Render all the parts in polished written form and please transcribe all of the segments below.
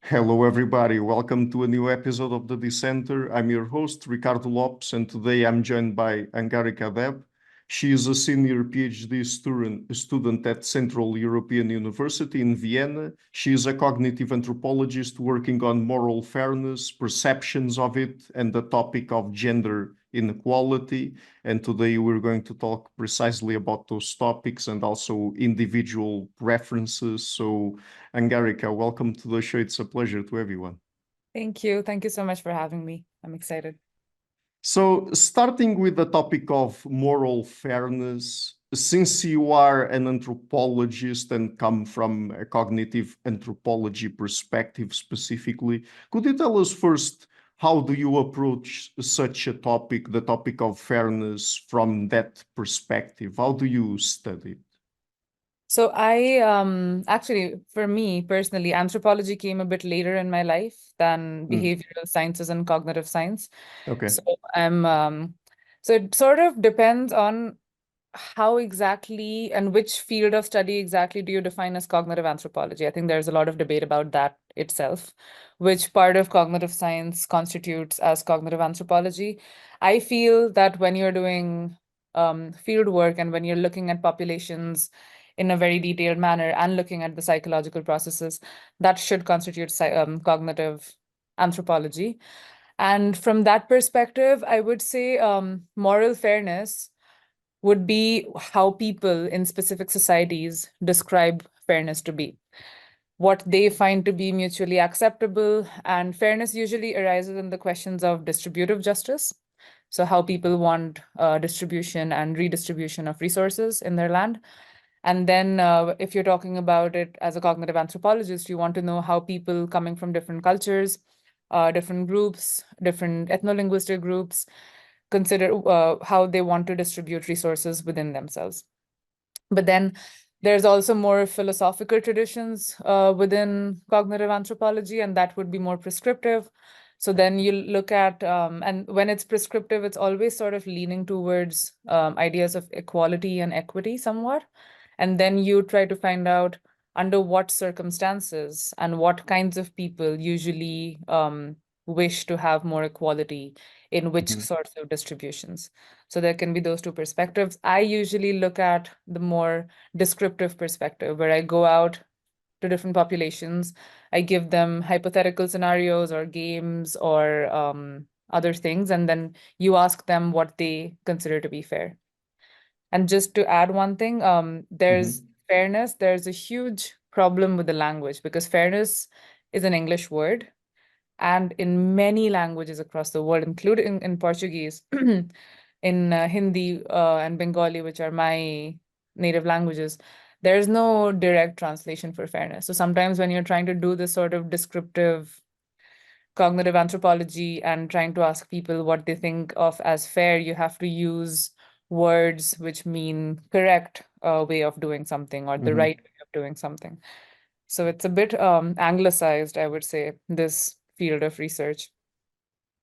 Hello, everybody. Welcome to a new episode of the Dissenter. I'm your host, Ricardo Lopes, and today I'm joined by Angarika Deb. She is a senior PhD student at Central European University in Vienna. She is a cognitive anthropologist working on moral fairness, perceptions of it, and the topic of gender inequality. And today we're going to talk precisely about those topics and also individual preferences. So Angarika, welcome to the show. It's a pleasure to everyone. Thank you. Thank you so much for having me. I'm excited. So, starting with the topic of moral fairness, since you are an anthropologist and come from a cognitive anthropology perspective specifically, could you tell us first how do you approach such a topic, the topic of fairness, from that perspective? How do you study it? So I actually, for me personally, anthropology came a bit later in my life than behavioral sciences and cognitive science. Okay. So so it sort of depends on how exactly and which field of study exactly do you define as cognitive anthropology. I think there's a lot of debate about that itself, which part of cognitive science constitutes as cognitive anthropology. I feel that when you're doing field work and when you're looking at populations in a very detailed manner and looking at the psychological processes, that should constitute cognitive anthropology. And from that perspective, I would say moral fairness would be how people in specific societies describe fairness to be, what they find to be mutually acceptable. And fairness usually arises in the questions of distributive justice. So, how people want distribution and redistribution of resources in their land. And then, if you're talking about it as a cognitive anthropologist, you want to know how people coming from different cultures, different groups, different ethno-linguistic groups, consider how they want to distribute resources within themselves. But then there's also more philosophical traditions within cognitive anthropology, and that would be more prescriptive. So then you look at, and when it's prescriptive, it's always sort of leaning towards ideas of equality and equity somewhat. And then you try to find out under what circumstances and what kinds of people usually wish to have more equality in which sorts of distributions. So there can be those two perspectives. I usually look at the more descriptive perspective where I go out to different populations. I give them hypothetical scenarios or games or other things, and then you ask them what they consider to be fair. And just to add one thing, there's fairness. There's a huge problem with the language because fairness is an English word. And in many languages across the world, including in Portuguese, in Hindi and Bengali, which are my native languages, there's no direct translation for fairness. So sometimes when you're trying to do this sort of descriptive cognitive anthropology and trying to ask people what they think of as fair, you have to use words which mean correct way of doing something or the right way of doing something. So it's a bit anglicized, I would say, this field of research.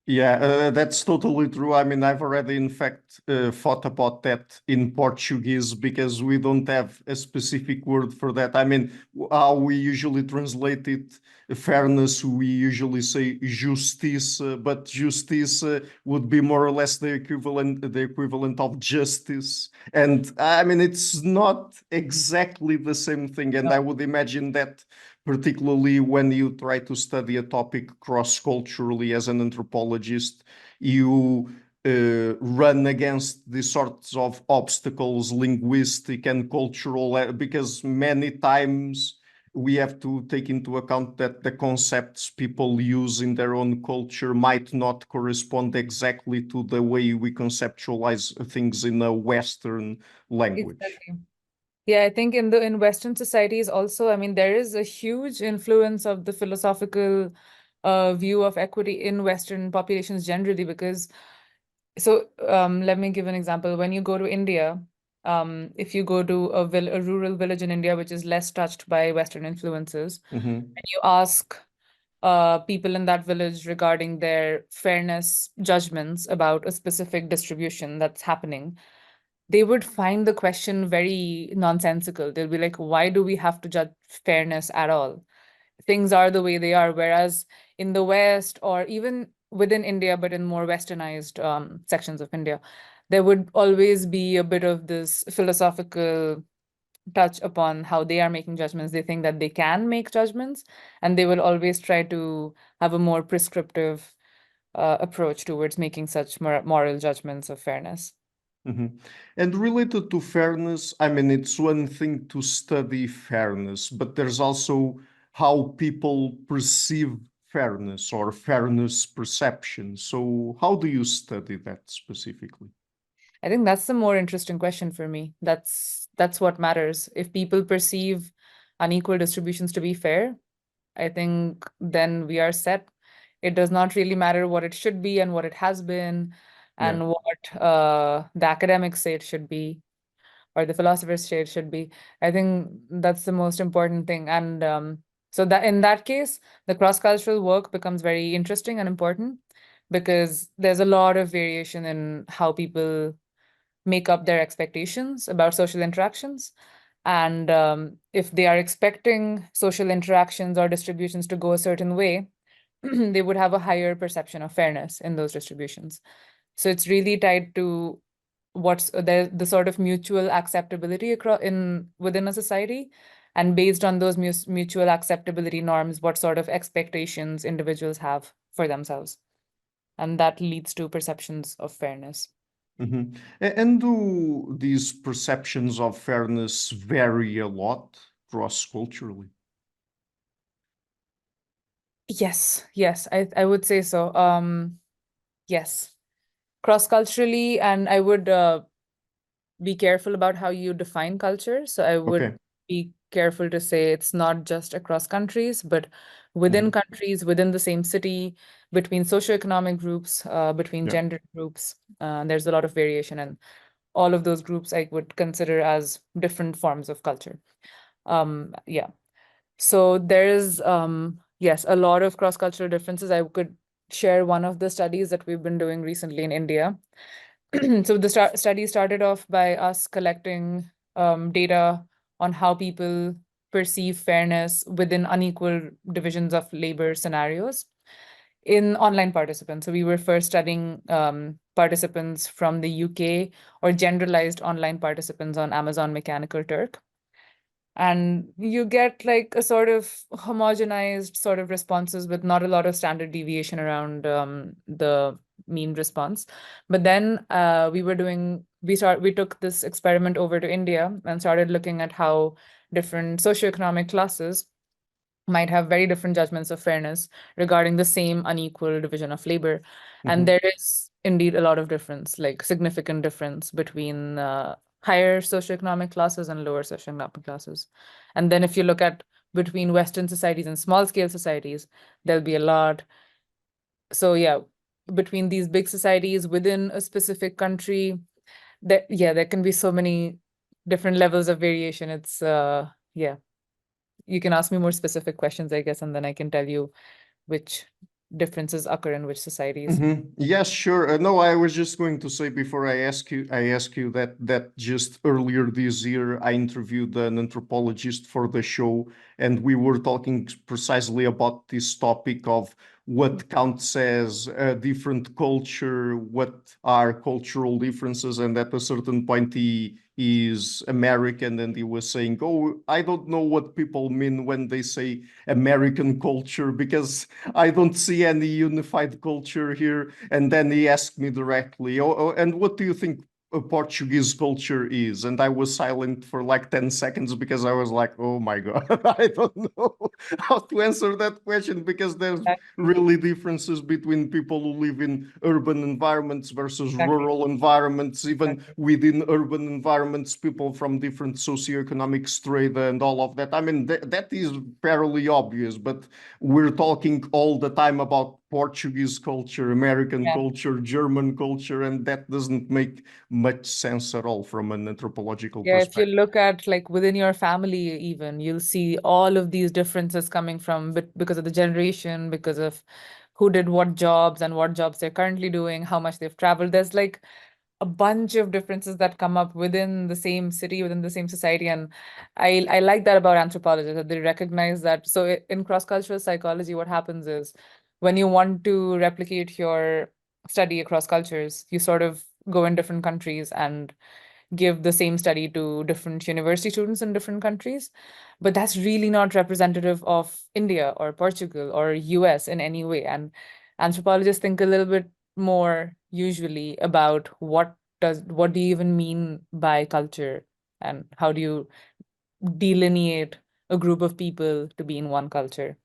Yeah, that's totally true. I mean, I've already, in fact, thought about that in Portuguese because we don't have a specific word for that. I mean, how we usually translate it, fairness, we usually say justiça, but justiça would be more or less the equivalent of justice. And I mean, it's not exactly the same thing. And I would imagine that particularly when you try to study a topic cross-culturally as an anthropologist, you run against these sorts of obstacles, linguistic and cultural, because many times we have to take into account that the concepts people use in their own culture might not correspond exactly to the way we conceptualize things in a Western language. Exactly. Yeah, I think in Western societies also, I mean, there is a huge influence of the philosophical view of equity in Western populations generally, because so let me give an example. When you go to India, if you go to a rural village in India, which is less touched by Western influences, and you ask people in that village regarding their fairness judgments about a specific distribution that's happening, they would find the question very nonsensical. They'll be like, why do we have to judge fairness at all? things are the way they are. Whereas in the West, or even within India, but in more westernized sections of India, there would always be a bit of this philosophical touch upon how they are making judgments. They think that they can make judgments, and they will always try to have a more prescriptive approach towards making such moral judgments of fairness. Mhm. And related to fairness, I mean, it's one thing to study fairness, but there's also how people perceive fairness or fairness perception. So, how do you study that specifically? I think that's the more interesting question for me. That's what matters. If people perceive unequal distributions to be fair, I think then we are set. It does not really matter what it should be and what it has been Yeah. and what the academics say it should be or the philosophers say it should be. I think that's the most important thing. And so that in that case, the cross-cultural work becomes very interesting and important because there's a lot of variation in how people make up their expectations about social interactions. And if they are expecting social interactions or distributions to go a certain way, they would have a higher perception of fairness in those distributions. So it's really tied to what's the sort of mutual acceptability within a society, and based on those mutual acceptability norms, what sort of expectations individuals have for themselves, and that leads to perceptions of fairness. Mhm. And do these perceptions of fairness vary a lot cross-culturally? Yes, I would say so. Yes, cross-culturally, and I would be careful about how you define culture. So I would Okay. be careful to say it's not just across countries, but within Mhm. countries, within the same city, between socioeconomic groups, between Yeah. gender groups. There's a lot of variation, and all of those groups I would consider as different forms of culture. Yeah. So there's yes, a lot of cross-cultural differences. I could share one of the studies that we've been doing recently in India. So the study started off by us collecting data on how people perceive fairness within unequal divisions of labor scenarios in online participants. So we were first studying participants from the UK, or generalized online participants on Amazon Mechanical Turk. And you get like a sort of homogenized sort of responses with not a lot of standard deviation around the mean response. But then we took this experiment over to India and started looking at how different socioeconomic classes might have very different judgments of fairness regarding the same unequal division of labor. And Mhm. there is indeed a lot of difference, like significant difference between higher socioeconomic classes and lower socioeconomic classes. And then if you look at between Western societies and small scale societies, there'll be a lot. So yeah, between these big societies within a specific country, there can be so many different levels of variation. It's yeah. You can ask me more specific questions, I guess, and then I can tell you which differences occur in which societies. Yes, sure. No, I was just going to say before I ask you that just earlier this year I interviewed an anthropologist for the show, and we were talking precisely about this topic of what counts as a different culture, what are cultural differences, and at a certain point he is American, and he was saying, "Oh, I don't know what people mean when they say American culture because I don't see any unified culture here." And then he asked me directly, "Oh, and what do you think a Portuguese culture is?" And I was silent for like 10 seconds because I was like, oh my God, I don't know how to answer that question because there's Exactly. really differences between people who live in urban environments versus Exactly. rural environments, even Exactly. within urban environments, people from different socioeconomic strata and all of that. I mean, that is fairly obvious, but we're talking all the time about Portuguese culture, American Yeah. culture, German culture, and that doesn't make much sense at all from an anthropological Yeah, if you perspective. look at like within your family, even you'll see all of these differences coming from because of the generation, because of who did what jobs and what jobs they're currently doing, how much they've traveled. There's like a bunch of differences that come up within the same city, within the same society. And I like that about anthropologists, that they recognize that. So in cross-cultural psychology, what happens is when you want to replicate your study across cultures, you sort of go in different countries and give the same study to different university students in different countries. But that's really not representative of India or Portugal or US in any way. And anthropologists think a little bit more usually about what do you even mean by culture, and how do you delineate a group of people to be in one culture.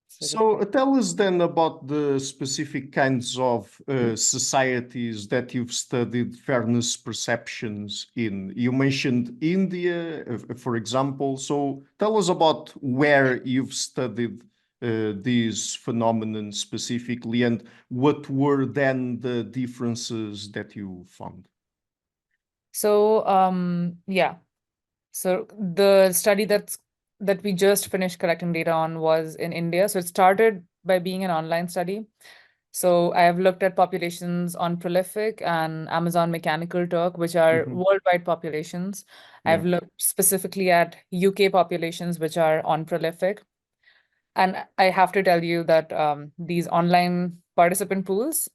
So tell us then about the specific kinds of societies that you've studied fairness perceptions in. You mentioned India, for example. So tell us about where you've studied these phenomena specifically, and what were then the differences that you found? So yeah. So the study that we just finished collecting data on was in India. So it started by being an online study. So I have looked at populations on Prolific and Amazon Mechanical Turk, which are worldwide populations. Yeah. I've looked specifically at UK populations, which are on Prolific. And I have to tell you that these online participant pools,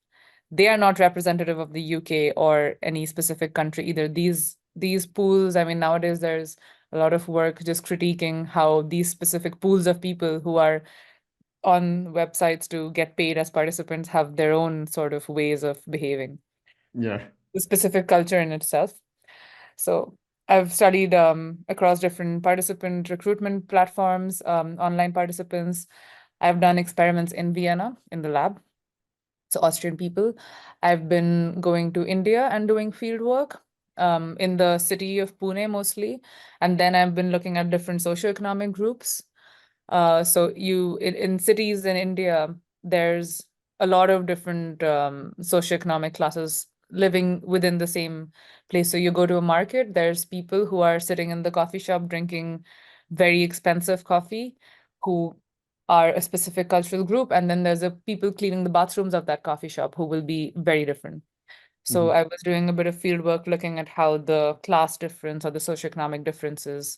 they are not representative of the UK or any specific country either. These pools, I mean, nowadays there's a lot of work just critiquing how these specific pools of people who are on websites to get paid as participants have their own sort of ways of behaving. Yeah. The specific culture in itself. So I've studied across different participant recruitment platforms, online participants. I've done experiments in Vienna in the lab, so Austrian people. I've been going to India and doing field work in the city of Pune mostly. And then I've been looking at different socioeconomic groups. So in cities in India, there's a lot of different socioeconomic classes living within the same place. So you go to a market, there's people who are sitting in the coffee shop drinking very expensive coffee who are a specific cultural group. And then there's a people cleaning the bathrooms of that coffee shop who will be very different. So I was doing a bit of field work looking at how the class difference or the socioeconomic differences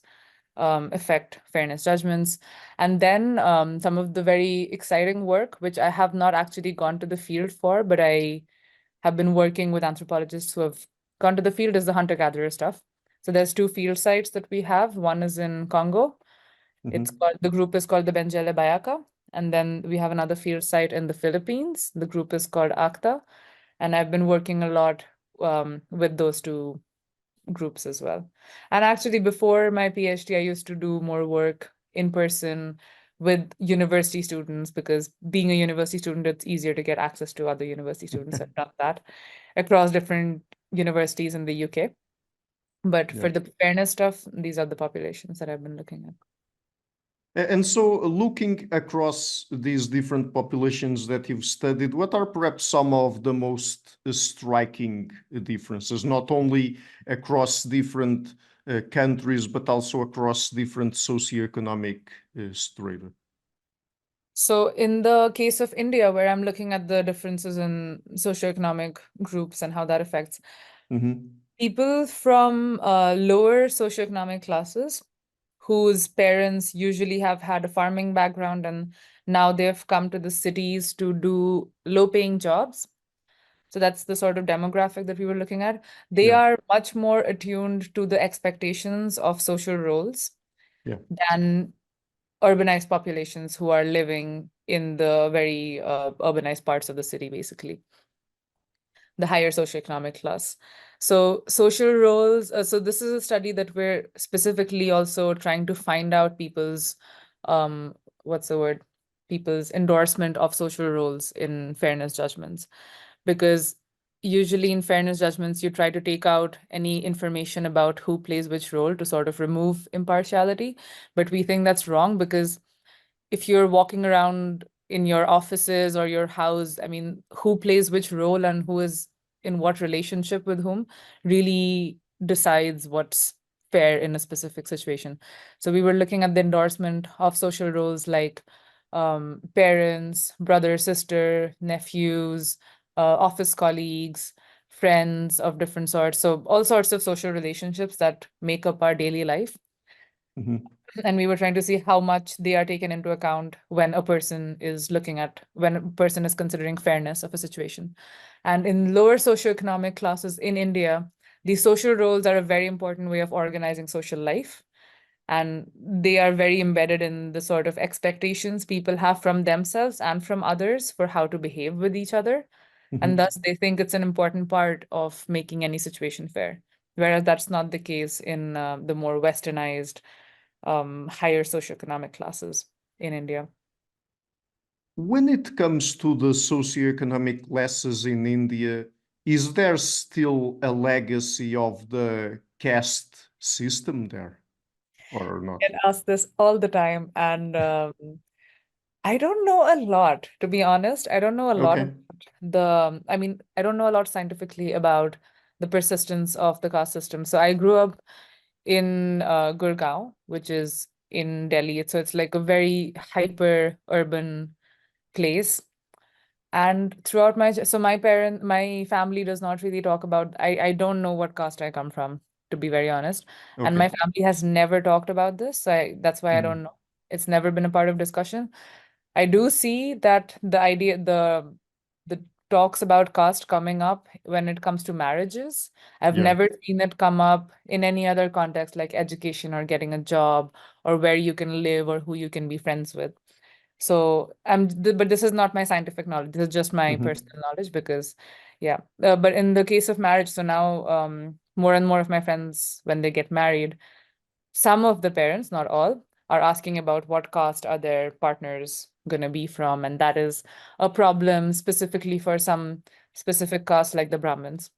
affect fairness judgments. And then some of the very exciting work, which I have not actually gone to the field for, but I have been working with anthropologists who have gone to the field, is the hunter-gatherer stuff. So there's two field sites that we have. One is in Congo. The group is called the Benjele Bayaka. And then we have another field site in the Philippines. The group is called ACTA. And I've been working a lot with those two groups as well. And actually, before my PhD, I used to do more work in person with university students, because being a university student, it's easier to get access to other university students. I've done that across different universities in the UK. But for the fairness stuff, these are the populations that I've been looking at. And so, looking across these different populations that you've studied, what are perhaps some of the most striking differences, not only across different countries, but also across different socioeconomic strata? So in the case of India, where I'm looking at the differences in socioeconomic groups and how that affects people from lower socioeconomic classes, whose parents usually have had a farming background and now they've come to the cities to do low-paying jobs. So that's the sort of demographic that we were looking at. They are much more attuned to the expectations of social roles than urbanized populations who are living in the very urbanized parts of the city, basically, the higher socioeconomic class. So social roles, so this is a study that we're specifically also trying to find out people's, what's the word? People's endorsement of social roles in fairness judgments. Because usually in fairness judgments, you try to take out any information about who plays which role to sort of remove impartiality. But we think that's wrong, because if you're walking around in your offices or your house, I mean, who plays which role and who is in what relationship with whom really decides what's fair in a specific situation. So we were looking at the endorsement of social roles like parents, brother, sister, nephews, office colleagues, friends of different sorts. So all sorts of social relationships that make up our daily life. Mhm. And we were trying to see how much they are taken into account when a person is when a person is considering fairness of a situation. And in lower socioeconomic classes in India, these social roles are a very important way of organizing social life. And they are very embedded in the sort of expectations people have from themselves and from others for how to behave with each other. And Mhm. thus, they think it's an important part of making any situation fair. Whereas that's not the case in the more westernized, higher socioeconomic classes in India. When it comes to the socioeconomic classes in India, is there still a legacy of the caste system there or not? Get asked this all the time, and I don't know a lot, to be honest. I don't know a lot Okay. about I mean, I don't know a lot scientifically about the persistence of the caste system. So I grew up in Gurgaon, which is in Delhi. So it's like a very hyper urban place. And throughout so my family does not really talk about, I don't know what caste I come from, to be very honest. And Okay. my family has never talked about this. So that's why I Mm. don't know. It's never been a part of discussion. I do see that the talks about caste coming up when it comes to marriages. I've Yeah. never seen it come up in any other context like education or getting a job or where you can live or who you can be friends with. So but this is not my scientific knowledge. This is just my Mhm. personal knowledge because, yeah. But in the case of marriage, so now more and more of my friends, when they get married, some of the parents, not all, are asking about what caste are their partners going to be from. And that is a problem specifically for some specific caste like the Brahmins,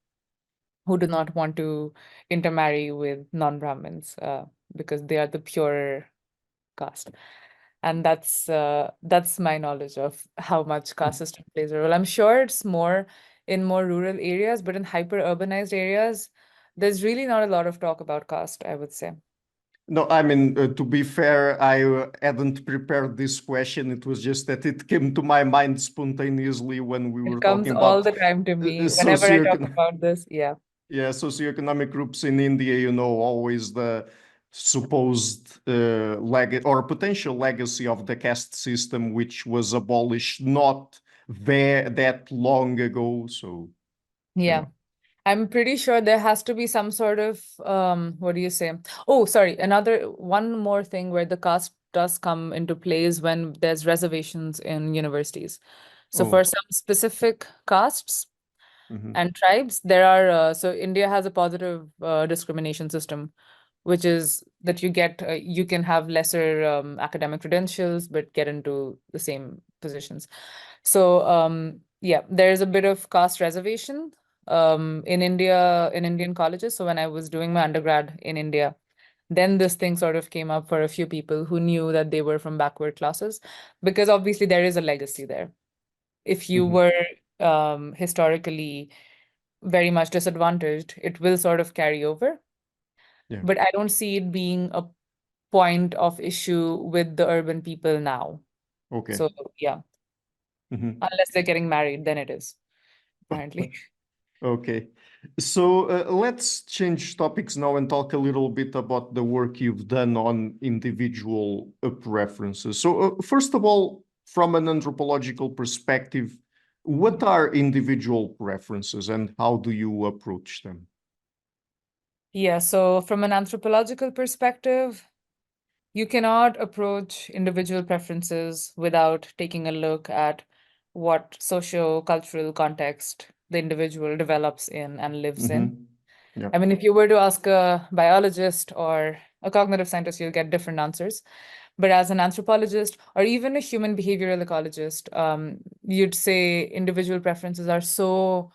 who do not want to intermarry with non-Brahmins because they are the pure caste. And that's my knowledge of how much caste system plays a role. I'm sure it's more in more rural areas, but in hyper urbanized areas, there's really not a lot of talk about caste, I would say. No, I mean, to be fair, I hadn't prepared this question. It was just that it came to my mind spontaneously when we were It comes talking all about the time to me whenever I talk socioeconomic. about this. Yeah. Yeah, socioeconomic groups in India, always the supposed or potential legacy of the caste system, which was abolished not that long ago. So, you Yeah. know, I'm pretty sure there has to be some sort of what do you say? Oh, sorry, another one more thing where the caste does come into play is when there's reservations in universities. So for oh, some specific castes mhm, and tribes, there are so India has a positive discrimination system, which is that you can have lesser academic credentials but get into the same positions. So yeah, there is a bit of caste reservation in India, in Indian colleges. So when I was doing my undergrad in India, then this thing sort of came up for a few people who knew that they were from backward classes, because obviously there is a legacy there. If you mhm, were historically very much disadvantaged, it will sort of carry over. yeah, But I don't see it being a point of issue with the urban people now. okay. So yeah, Mhm. unless they're getting married, then it is, apparently. Okay. So let's change topics now and talk a little bit about the work you've done on individual preferences. So, first of all, from an anthropological perspective, what are individual preferences and how do you approach them? Yeah, so from an anthropological perspective, you cannot approach individual preferences without taking a look at what socio-cultural context the individual develops in and lives in. Hmm. Yeah. I mean, if you were to ask a biologist or a cognitive scientist, you'll get different answers. But as an anthropologist or even a human behavioral ecologist, you'd say individual preferences are so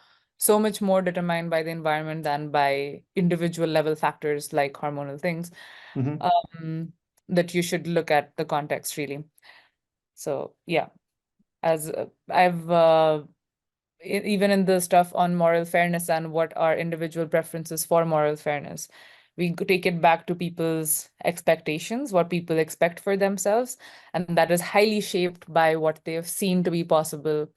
much more determined by the environment than by individual level factors like hormonal things, Hmm. um, that you should look at the context really. So yeah, as I've even in the stuff on moral fairness and what are individual preferences for moral fairness, we take it back to people's expectations, what people expect for themselves, and that is highly shaped by what they've seen to be possible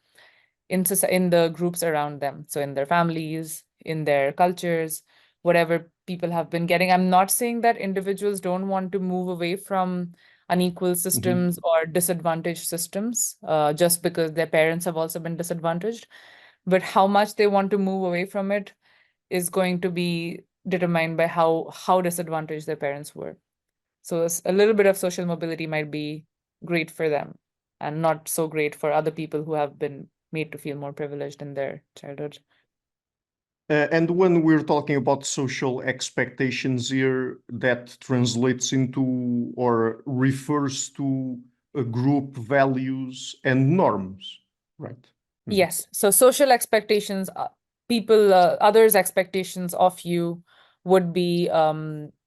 in the groups around them. So in their families, in their cultures, whatever people have been getting. I'm not saying that individuals don't want to move away from unequal systems or disadvantaged systems just because their parents have also been disadvantaged. But how much they want to move away from it is going to be determined by how disadvantaged their parents were. So a little bit of social mobility might be great for them and not so great for other people who have been made to feel more privileged in their childhood. And when we're talking about social expectations here, that translates into or refers to group values and norms, right? Yes. So social expectations, people, others' expectations of you would be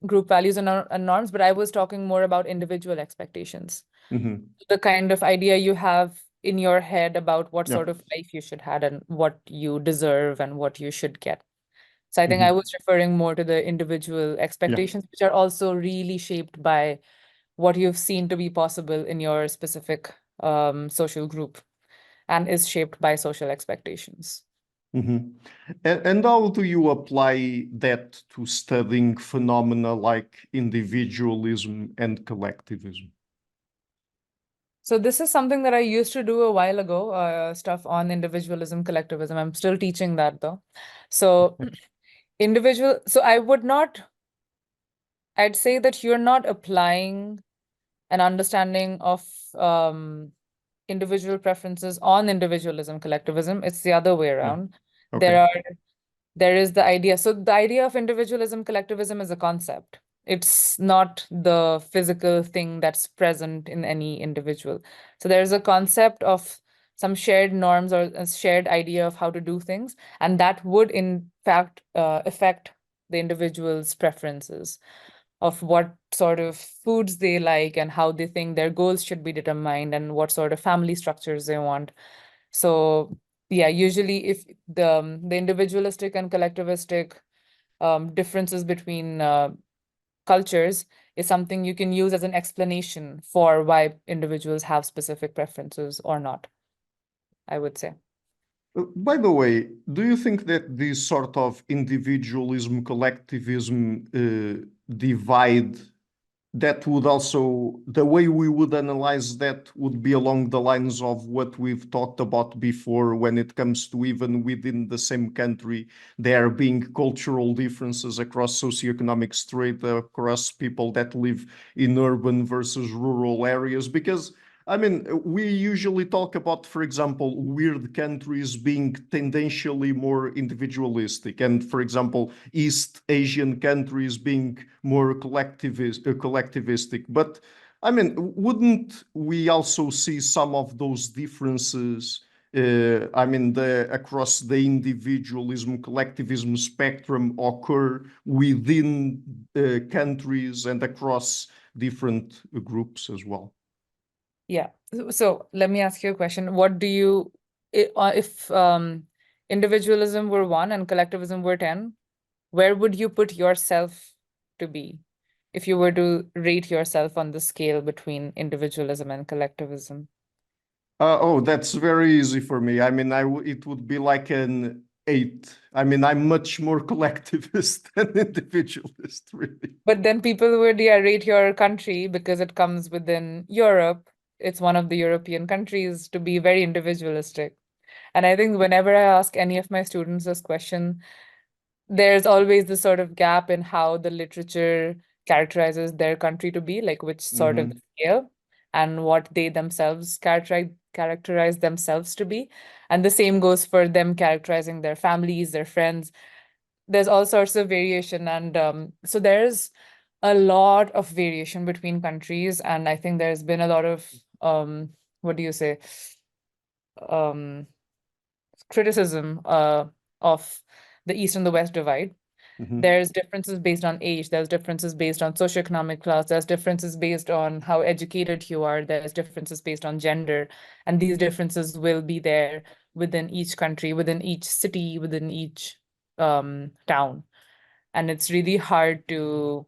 group values and norms, but I was talking more about individual expectations. The kind of idea you have in your head about what Yeah. sort of life you should have and what you deserve and what you should get. So I think I was referring more to the individual expectations, which are also really shaped by what you've seen to be possible in your specific social group and is shaped by social expectations. And how do you apply that to studying phenomena like individualism and collectivism? So this is something that I used to do a while ago, stuff on individualism, collectivism. I'm still teaching that though. So so I'd say that you're not applying an understanding of individual preferences on individualism, collectivism. It's the other way around. Okay. There is the idea. So the idea of individualism, collectivism is a concept. It's not the physical thing that's present in any individual. So there's a concept of some shared norms or a shared idea of how to do things, and that would in fact affect the individual's preferences of what sort of foods they like and how they think their goals should be determined and what sort of family structures they want. So yeah, usually if the individualistic and collectivistic differences between cultures is something you can use as an explanation for why individuals have specific preferences or not, I would say. By the way, do you think that this sort of individualism, collectivism divide that would also, the way we would analyze that would be along the lines of what we've talked about before when it comes to even within the same country, there being cultural differences across socioeconomic strata, across people that live in urban versus rural areas? Because I mean, we usually talk about, for example, weird countries being tendentially more individualistic, and, for example, East Asian countries being more collectivistic. But I mean, wouldn't we also see some of those differences? I mean, across the individualism, collectivism spectrum occur within countries and across different groups as well. Yeah. So let me ask you a question. What do you, if individualism were 1 and collectivism were 10, where would you put yourself to be if you were to rate yourself on the scale between individualism and collectivism? Oh, that's very easy for me. I mean, it would be like an 8. I mean, I'm much more collectivist than individualist, really. But then people would, yeah, rate your country because it comes within Europe. It's one of the European countries to be very individualistic. And I think whenever I ask any of my students this question, there's always this sort of gap in how the literature characterizes their country to be, like which sort of scale and what they themselves characterize themselves to be. And the same goes for them characterizing their families, their friends. There's all sorts of variation. And so there's a lot of variation between countries. And I think there's been a lot of, what do you say, criticism of the East and the West divide. There's differences based on age, there's differences based on socioeconomic class, there's differences based on how educated you are, there's differences based on gender, and these differences will be there within each country, within each city, within each town. And it's really hard to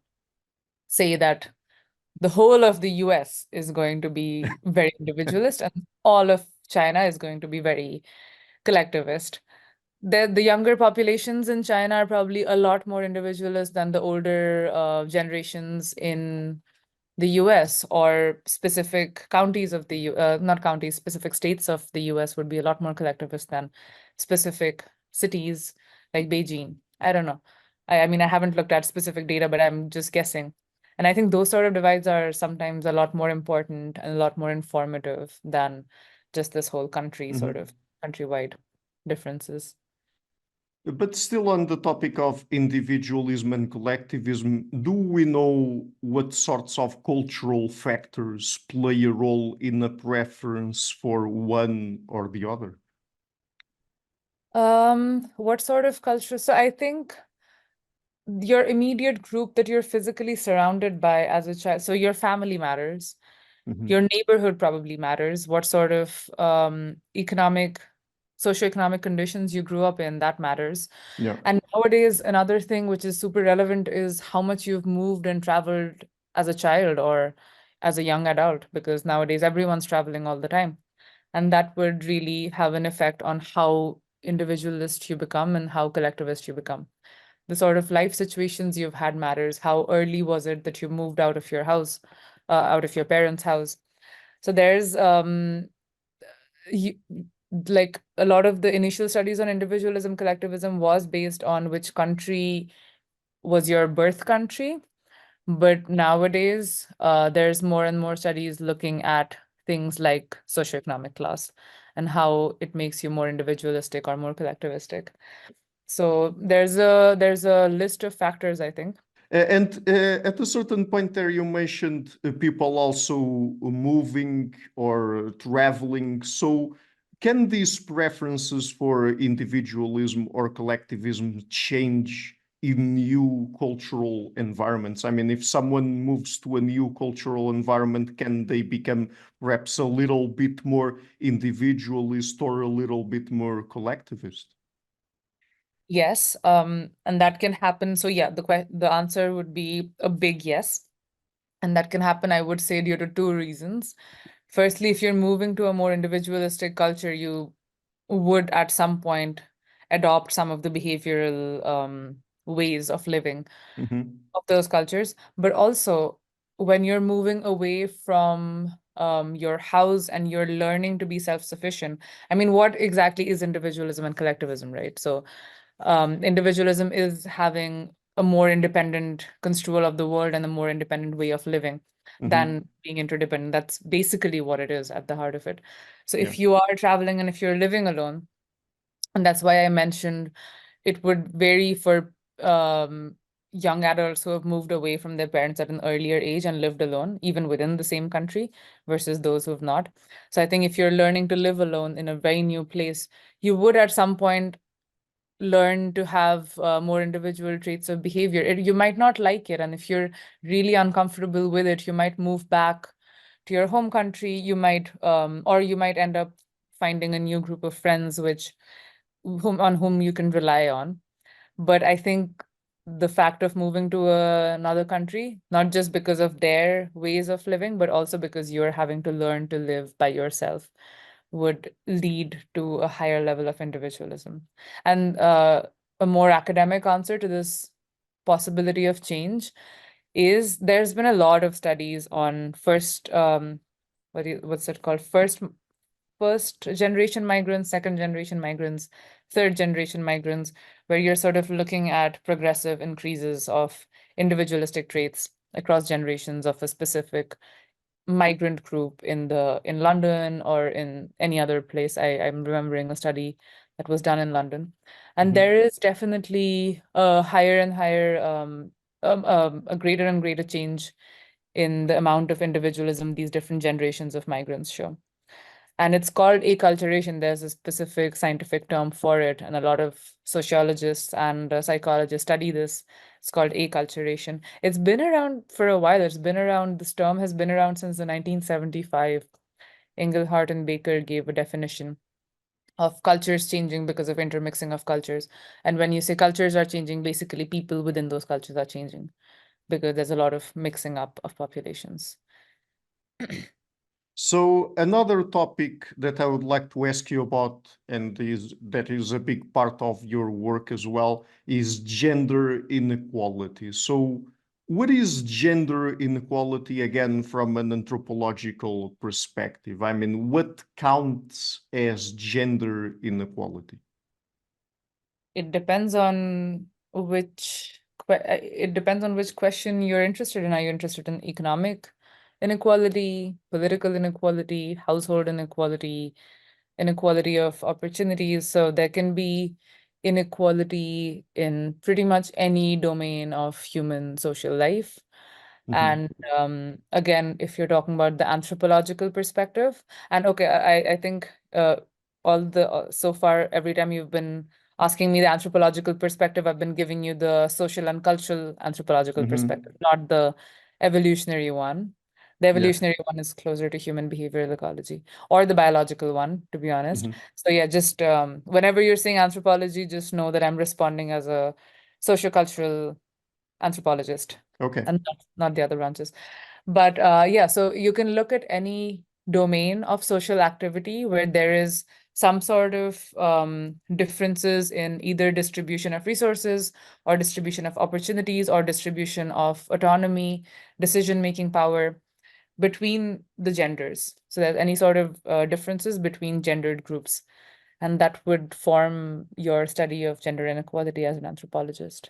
say that the whole of the US is going to be very individualist and all of China is going to be very collectivist. the younger populations in China are probably a lot more individualist than the older generations in the US, or specific counties of the not counties, specific states of the US would be a lot more collectivist than specific cities like Beijing. I don't know. I mean, I haven't looked at specific data, but I'm just guessing. And I think those sort of divides are sometimes a lot more important and a lot more informative than just this whole country sort Mhm. of countrywide differences. But still on the topic of individualism and collectivism, do we know what sorts of cultural factors play a role in a preference for one or the other? What sort of culture? So I think your immediate group that you're physically surrounded by as a child, so your family matters. Mhm. Your neighborhood probably matters. What sort of socioeconomic conditions you grew up in, that matters. Yeah. And nowadays, another thing which is super relevant is how much you've moved and traveled as a child or as a young adult, because nowadays everyone's traveling all the time. And that would really have an effect on how individualist you become and how collectivist you become. The sort of life situations you've had matters. How early was it that you moved out of your house, out of your parents' house? So there's you, like a lot of the initial studies on individualism, collectivism was based on which country was your birth country. But nowadays, there's more and more studies looking at things like socioeconomic class and how it makes you more individualistic or more collectivistic. So there's a list of factors, I think. And at a certain point there, you mentioned people also moving or traveling. So, can these preferences for individualism or collectivism change in new cultural environments? I mean, if someone moves to a new cultural environment, can they become perhaps a little bit more individualist or a little bit more collectivist? Yes, and that can happen. So yeah, the answer would be a big yes. And that can happen, I would say, due to two reasons. Firstly, if you're moving to a more individualistic culture, you would at some point adopt some of the behavioral ways of living Hmm. of those cultures. But also, when you're moving away from your house and you're learning to be self-sufficient, I mean, what exactly is individualism and collectivism, right? So individualism is having a more independent construal of the world and a more independent way of living Hmm. than being interdependent. That's basically what it is at the heart of it. So Yeah. if you are traveling and if you're living alone, and that's why I mentioned it would vary for um, young adults who have moved away from their parents at an earlier age and lived alone, even within the same country, versus those who have not. So I think if you're learning to live alone in a very new place, you would at some point learn to have more individual traits of behavior. You might not like it, and if you're really uncomfortable with it, you might move back to your home country. You might, or you might end up finding a new group of friends, on whom you can rely on. But I think the fact of moving to another country, not just because of their ways of living, but also because you're having to learn to live by yourself, would lead to a higher level of individualism. And a more academic answer to this possibility of change is there's been a lot of studies on what's it called? First generation migrants, second generation migrants, third generation migrants, where you're sort of looking at progressive increases of individualistic traits across generations of a specific migrant group in London or in any other place. I'm remembering a study that was done in London. And Hmm. there is definitely a higher and higher a greater and greater change in the amount of individualism these different generations of migrants show. And it's called acculturation. There's a specific scientific term for it, and a lot of sociologists and psychologists study this. It's called acculturation. It's been around for a while. This term has been around since the 1975. Engelhardt and Baker gave a definition of cultures changing because of intermixing of cultures. And when you say cultures are changing, basically people within those cultures are changing because there's a lot of mixing up of populations. So another topic that I would like to ask you about, and that is a big part of your work as well, is gender inequality. So what is gender inequality again from an anthropological perspective? I mean, what counts as gender inequality? It depends on it depends on which question you're interested in. Are you interested in economic inequality, political inequality, household inequality, inequality of opportunities? So there can be inequality in pretty much any domain of human social life. Mhm, And again, if you're talking about the anthropological perspective, and okay, I think all the so far, every time you've been asking me the anthropological perspective, I've been giving you the social and cultural anthropological mhm. perspective, not the evolutionary one. The Yeah. evolutionary one is closer to human behavioral ecology, or the biological one, to be honest. Mhm. So yeah, just whenever you're saying anthropology, just know that I'm responding as a sociocultural anthropologist Okay. and not the other branches. But yeah, so you can look at any domain of social activity where there is some sort of differences in either distribution of resources or distribution of opportunities or distribution of autonomy, decision-making power between the genders. So there's any sort of differences between gendered groups. And that would form your study of gender inequality as an anthropologist.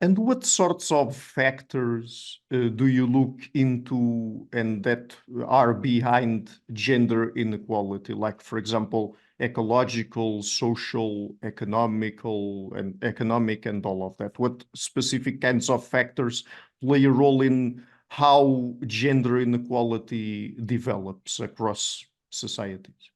And what sorts of factors do you look into and that are behind gender inequality? Like, for example, ecological, social, economic, and all of that. What specific kinds of factors play a role in how gender inequality develops across societies?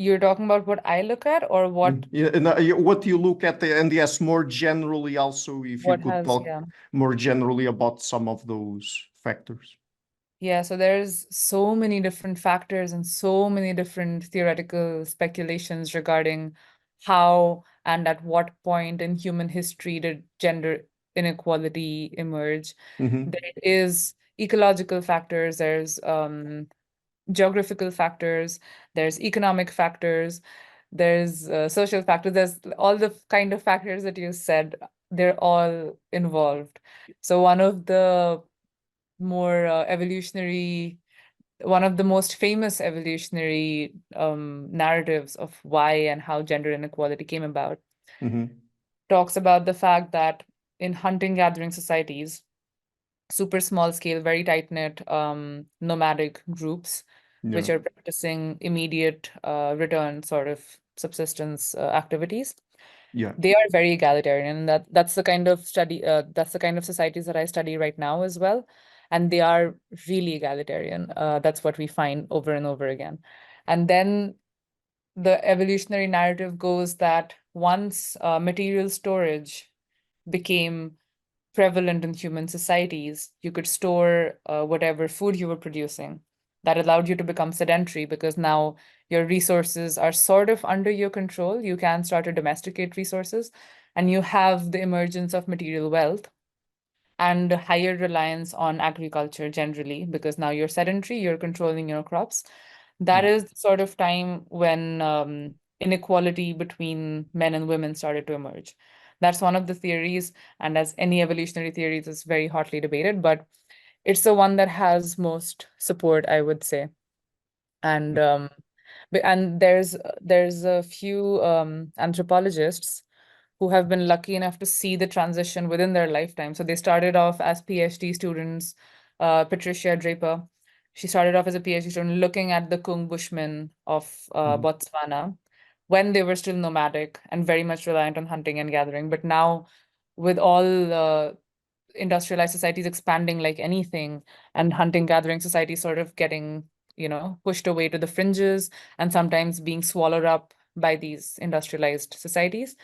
You're talking about what I look at or what Yeah, and what you look at, and yes, more generally, also, if you what could has, talk yeah. more generally about some of those factors. Yeah, so there's so many different factors and so many different theoretical speculations regarding how and at what point in human history did gender inequality emerge. Hmm. There is ecological factors, there's geographical factors, there's economic factors, there's social factors, there's all the kind of factors that you said, they're all involved. So one of the most famous evolutionary narratives of why and how gender inequality came about Hmm. talks about the fact that in hunting-gathering societies, super small scale, very tight-knit nomadic groups, Yeah. which are practicing immediate return sort of subsistence activities, Yeah. they are very egalitarian. And that's the kind of that's the kind of societies that I study right now as well. And they are really egalitarian. That's what we find over and over again. And then the evolutionary narrative goes that once material storage became prevalent in human societies, you could store whatever food you were producing. That allowed you to become sedentary because now your resources are sort of under your control. You can start to domesticate resources, and you have the emergence of material wealth and higher reliance on agriculture generally because now you're sedentary, you're controlling your crops. That Mm. is the sort of time when inequality between men and women started to emerge. That's one of the theories, and as any evolutionary theory, it's very hotly debated, but it's the one that has most support, I would say. And there's a few anthropologists who have been lucky enough to see the transition within their lifetime. So they started off as PhD students. Patricia Draper, she started off as a PhD student looking at the Kung Bushmen of Mhm. Botswana when they were still nomadic and very much reliant on hunting and gathering. But now, with all industrialized societies expanding like anything, and hunting gathering societies sort of getting, pushed away to the fringes and sometimes being swallowed up by these industrialized societies.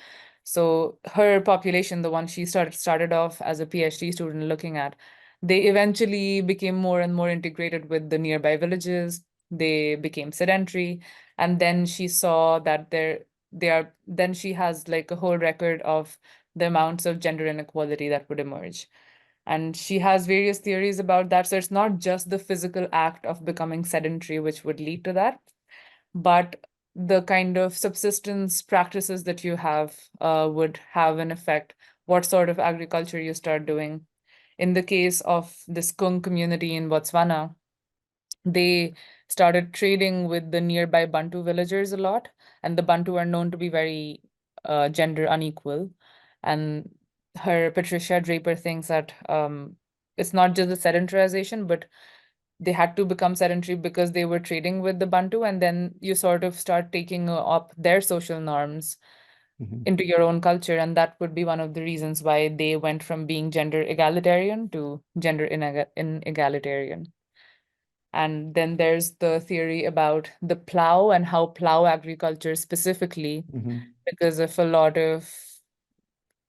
So her population, the one she started off as a PhD student looking at, they eventually became more and more integrated with the nearby villages. They became sedentary, and then she saw that then she has like a whole record of the amounts of gender inequality that would emerge. And she has various theories about that. So it's not just the physical act of becoming sedentary which would lead to that, but the kind of subsistence practices that you have would have an effect, what sort of agriculture you start doing. In the case of the skunk community in Botswana, they started trading with the nearby Bantu villagers a lot, and the Bantu are known to be very gender unequal. And her Patricia Draper thinks that it's not just the sedentarization, but they had to become sedentary because they were trading with the Bantu, and then you sort of start taking up their social norms into your own culture, and that would be one of the reasons why they went from being gender egalitarian to gender inegalitarian. And then there's the theory about the plow and how plow agriculture specifically, because of a lot of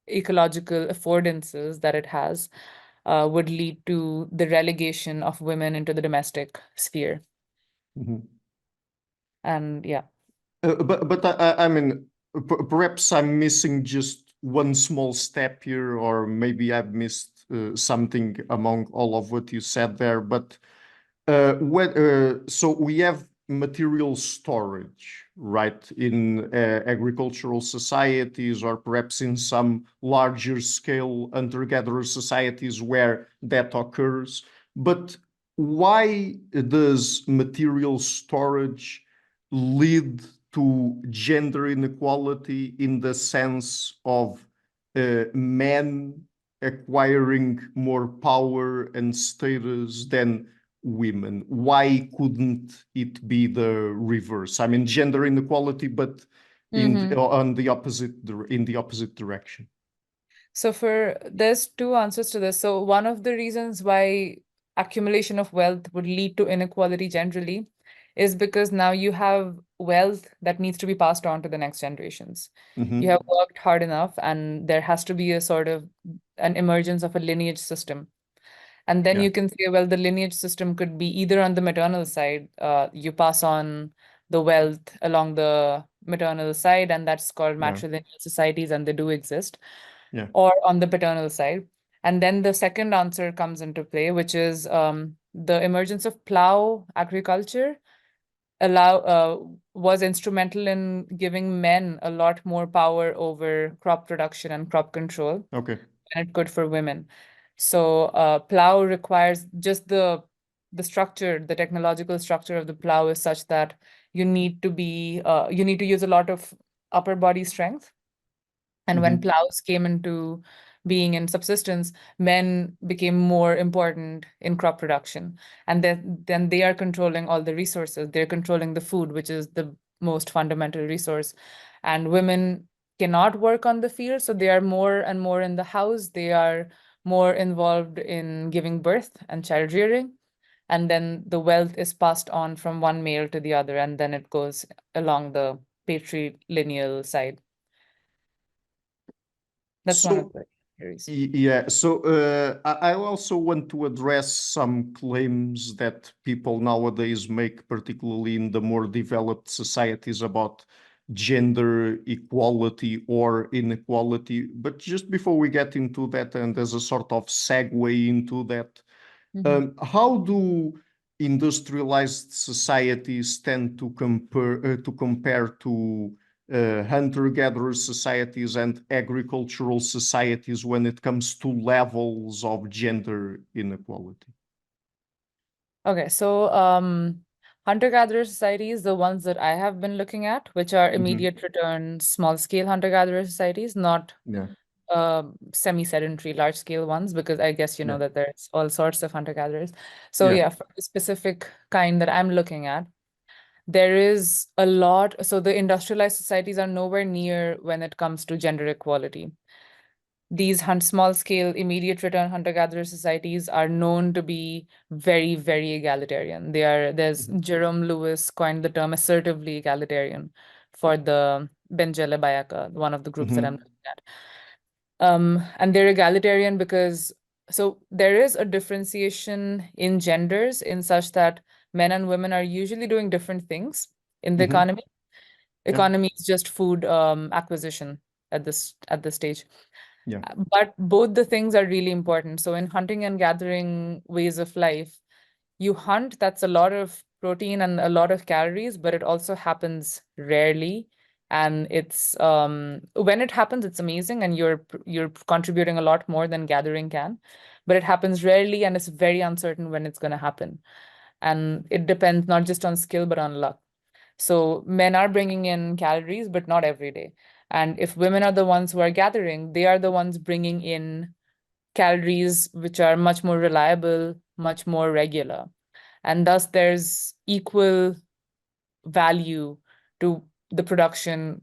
ecological affordances that it has, would lead to the relegation of women into the domestic sphere. And yeah. But I mean, perhaps I'm missing just one small step here, or maybe I've missed something among all of what you said there. But so we have material storage, right, in agricultural societies, or perhaps in some larger scale hunter-gatherer societies where that occurs. But why does material storage lead to gender inequality in the sense of men acquiring more power and status than women? Why couldn't it be the reverse? I mean, gender inequality, but on the opposite direction. So there's two answers to this. So one of the reasons why accumulation of wealth would lead to inequality generally is because now you have wealth that needs to be passed on to the next generations. You have worked hard enough, and there has to be a sort of an emergence of a lineage system. And then you can say, well, the lineage system could be either on the maternal side, you pass on the wealth along the maternal side, and that's called matrilineal societies, and they do exist, or on the paternal side. And then the second answer comes into play, which is the emergence of plow agriculture was instrumental in giving men a lot more power over crop production and crop control. Okay. And it could for women. So plow requires just the structure, the technological structure of the plow is such that you need to use a lot of upper body strength. And when plows came into being in subsistence, men became more important in crop production. And then they are controlling all the resources. They're controlling the food, which is the most fundamental resource. And women cannot work on the field, so they are more and more in the house. They are more involved in giving birth and child rearing. And then the wealth is passed on from one male to the other, and then it goes along the patrilineal side. That's one of the theories. Yeah, so I also want to address some claims that people nowadays make, particularly in the more developed societies, about gender equality or inequality. But just before we get into that, and as a sort of segue into that, how do industrialized societies tend to compare to hunter-gatherer societies and agricultural societies when it comes to levels of gender inequality? Okay, so hunter-gatherer societies, the ones that I have been looking at, which are immediate return, small-scale hunter-gatherer societies, not semi-sedentary, large-scale ones, because I guess you know that there's all sorts of hunter-gatherers. So yeah, for the specific kind that I'm looking at, there is a lot. So the industrialized societies are nowhere near when it comes to gender equality. These small-scale, immediate return hunter-gatherer societies are known to be very, very egalitarian. There's Jerome Lewis coined the term assertively egalitarian for the Benjele Bayaka, one of the groups that I'm looking at. And they're egalitarian because there is a differentiation in genders in such that men and women are usually doing different things in the economy. Economy is just food acquisition at this stage. Yeah. But both the things are really important. So in hunting and gathering ways of life, you hunt, that's a lot of protein and a lot of calories, but it also happens rarely. And it's when it happens, it's amazing, and you're contributing a lot more than gathering can. But it happens rarely, and it's very uncertain when it's going to happen. And it depends not just on skill, but on luck. So men are bringing in calories, but not every day. And if women are the ones who are gathering, they are the ones bringing in calories, which are much more reliable, much more regular. And thus there's equal value to the production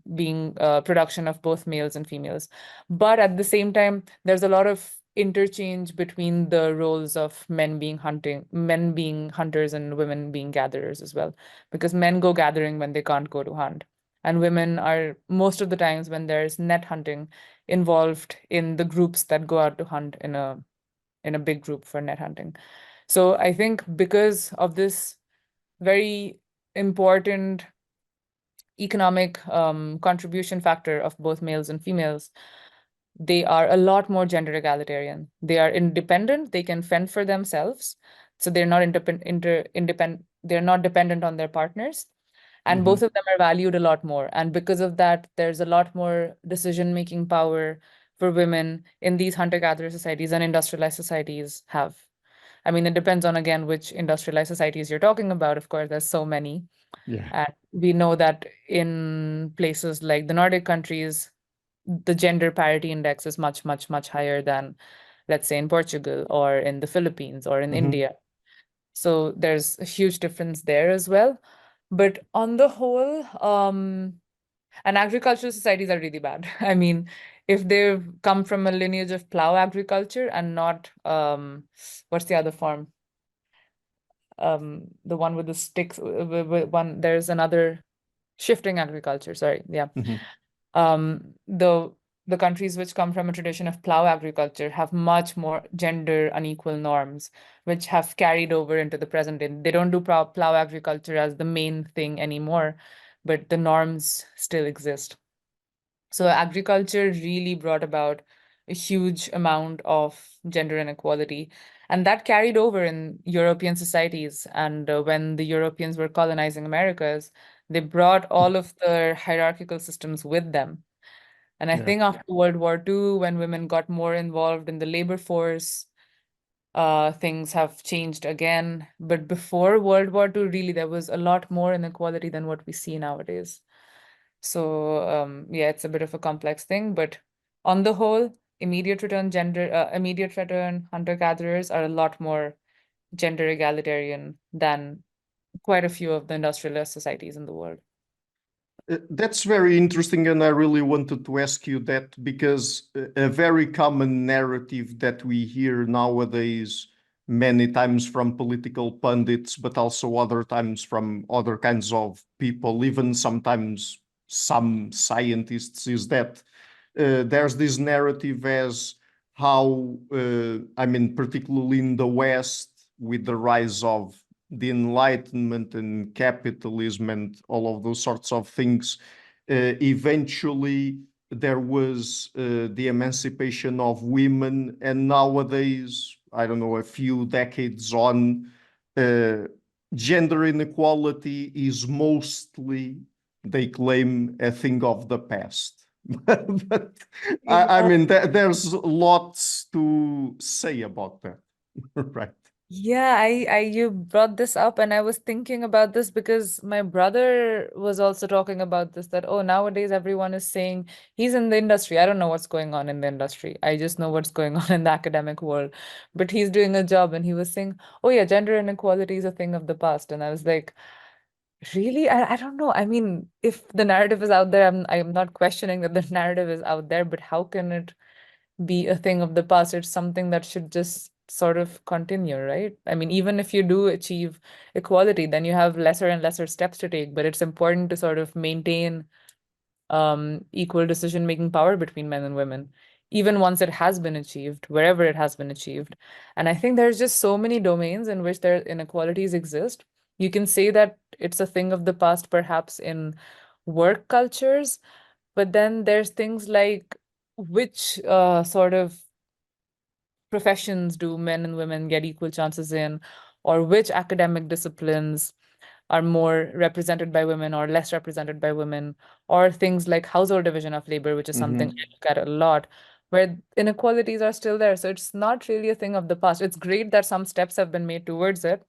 of both males and females. But at the same time, there's a lot of interchange between the roles of men being hunters and women being gatherers as well, because men go gathering when they can't go to hunt, and women are most of the times, when there's net hunting, involved in the groups that go out to hunt in a big group for net hunting. So I think because of this very important economic contribution factor of both males and females, they are a lot more gender egalitarian. They are independent, they can fend for themselves. So they're not independent, they're not dependent on their partners. And both of them are valued a lot more. And because of that, there's a lot more decision-making power for women in these hunter-gatherer societies than industrialized societies have. I mean, it depends on, again, which industrialized societies you're talking about. Of course, there's so many. Yeah. And we know that in places like the Nordic countries, the gender parity index is much, much, much higher than, let's say, in Portugal or in the Philippines or in India. So there's a huge difference there as well. But on the whole, and agricultural societies are really bad. I mean, if they've come from a lineage of plow agriculture and not, what's the other form? The one with the sticks, there's another shifting agriculture, sorry, yeah. Um, the countries which come from a tradition of plow agriculture have much more gender unequal norms, which have carried over into the present day. They don't do plow agriculture as the main thing anymore, but the norms still exist. So agriculture really brought about a huge amount of gender inequality, and that carried over in European societies. And when the Europeans were colonizing Americas, they brought all of the hierarchical systems with them. And I think after World War II, when women got more involved in the labor force, things have changed again. But before World War II, really, there was a lot more inequality than what we see nowadays. So yeah, it's a bit of a complex thing, but on the whole, immediate return hunter-gatherers are a lot more gender egalitarian than quite a few of the industrialist societies in the world. That's very interesting, and I really wanted to ask you that because a very common narrative that we hear nowadays, many times from political pundits, but also other times from other kinds of people, even sometimes some scientists, is that there's this narrative as how, I mean, particularly in the West, with the rise of the Enlightenment and capitalism and all of those sorts of things, eventually there was the emancipation of women, and nowadays, I don't know, a few decades on, gender inequality is mostly, they claim, a thing of the past. But I mean, there's lots to say about that, right? Yeah, you brought this up, and I was thinking about this because my brother was also talking about this, that, oh, nowadays everyone is saying he's in the industry. I don't know what's going on in the industry. I just know what's going on in the academic world. But he's doing a job, and he was saying, oh yeah, gender inequality is a thing of the past. And I was like, really? I don't know. I mean, if the narrative is out there, I'm not questioning that the narrative is out there, but how can it be a thing of the past? It's something that should just sort of continue, right? I mean, even if you do achieve equality, then you have lesser and lesser steps to take, but it's important to sort of maintain equal decision-making power between men and women, even once it has been achieved, wherever it has been achieved. And I think there's just so many domains in which there inequalities exist. You can say that it's a thing of the past, perhaps in work cultures, but then there's things like which sort of professions do men and women get equal chances in, or which academic disciplines are more represented by women or less represented by women, or things like household division of labor, which is something I look at a lot, where inequalities are still there. So it's not really a thing of the past. It's great that some steps have been made towards it,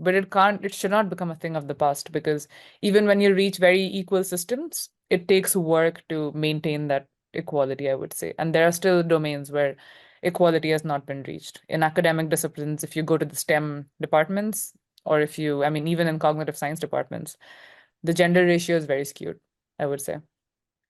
but it should not become a thing of the past, because even when you reach very equal systems, it takes work to maintain that equality, I would say. And there are still domains where equality has not been reached. In academic disciplines, if you go to the STEM departments, or if you, I mean, even in cognitive science departments, the gender ratio is very skewed, I would say.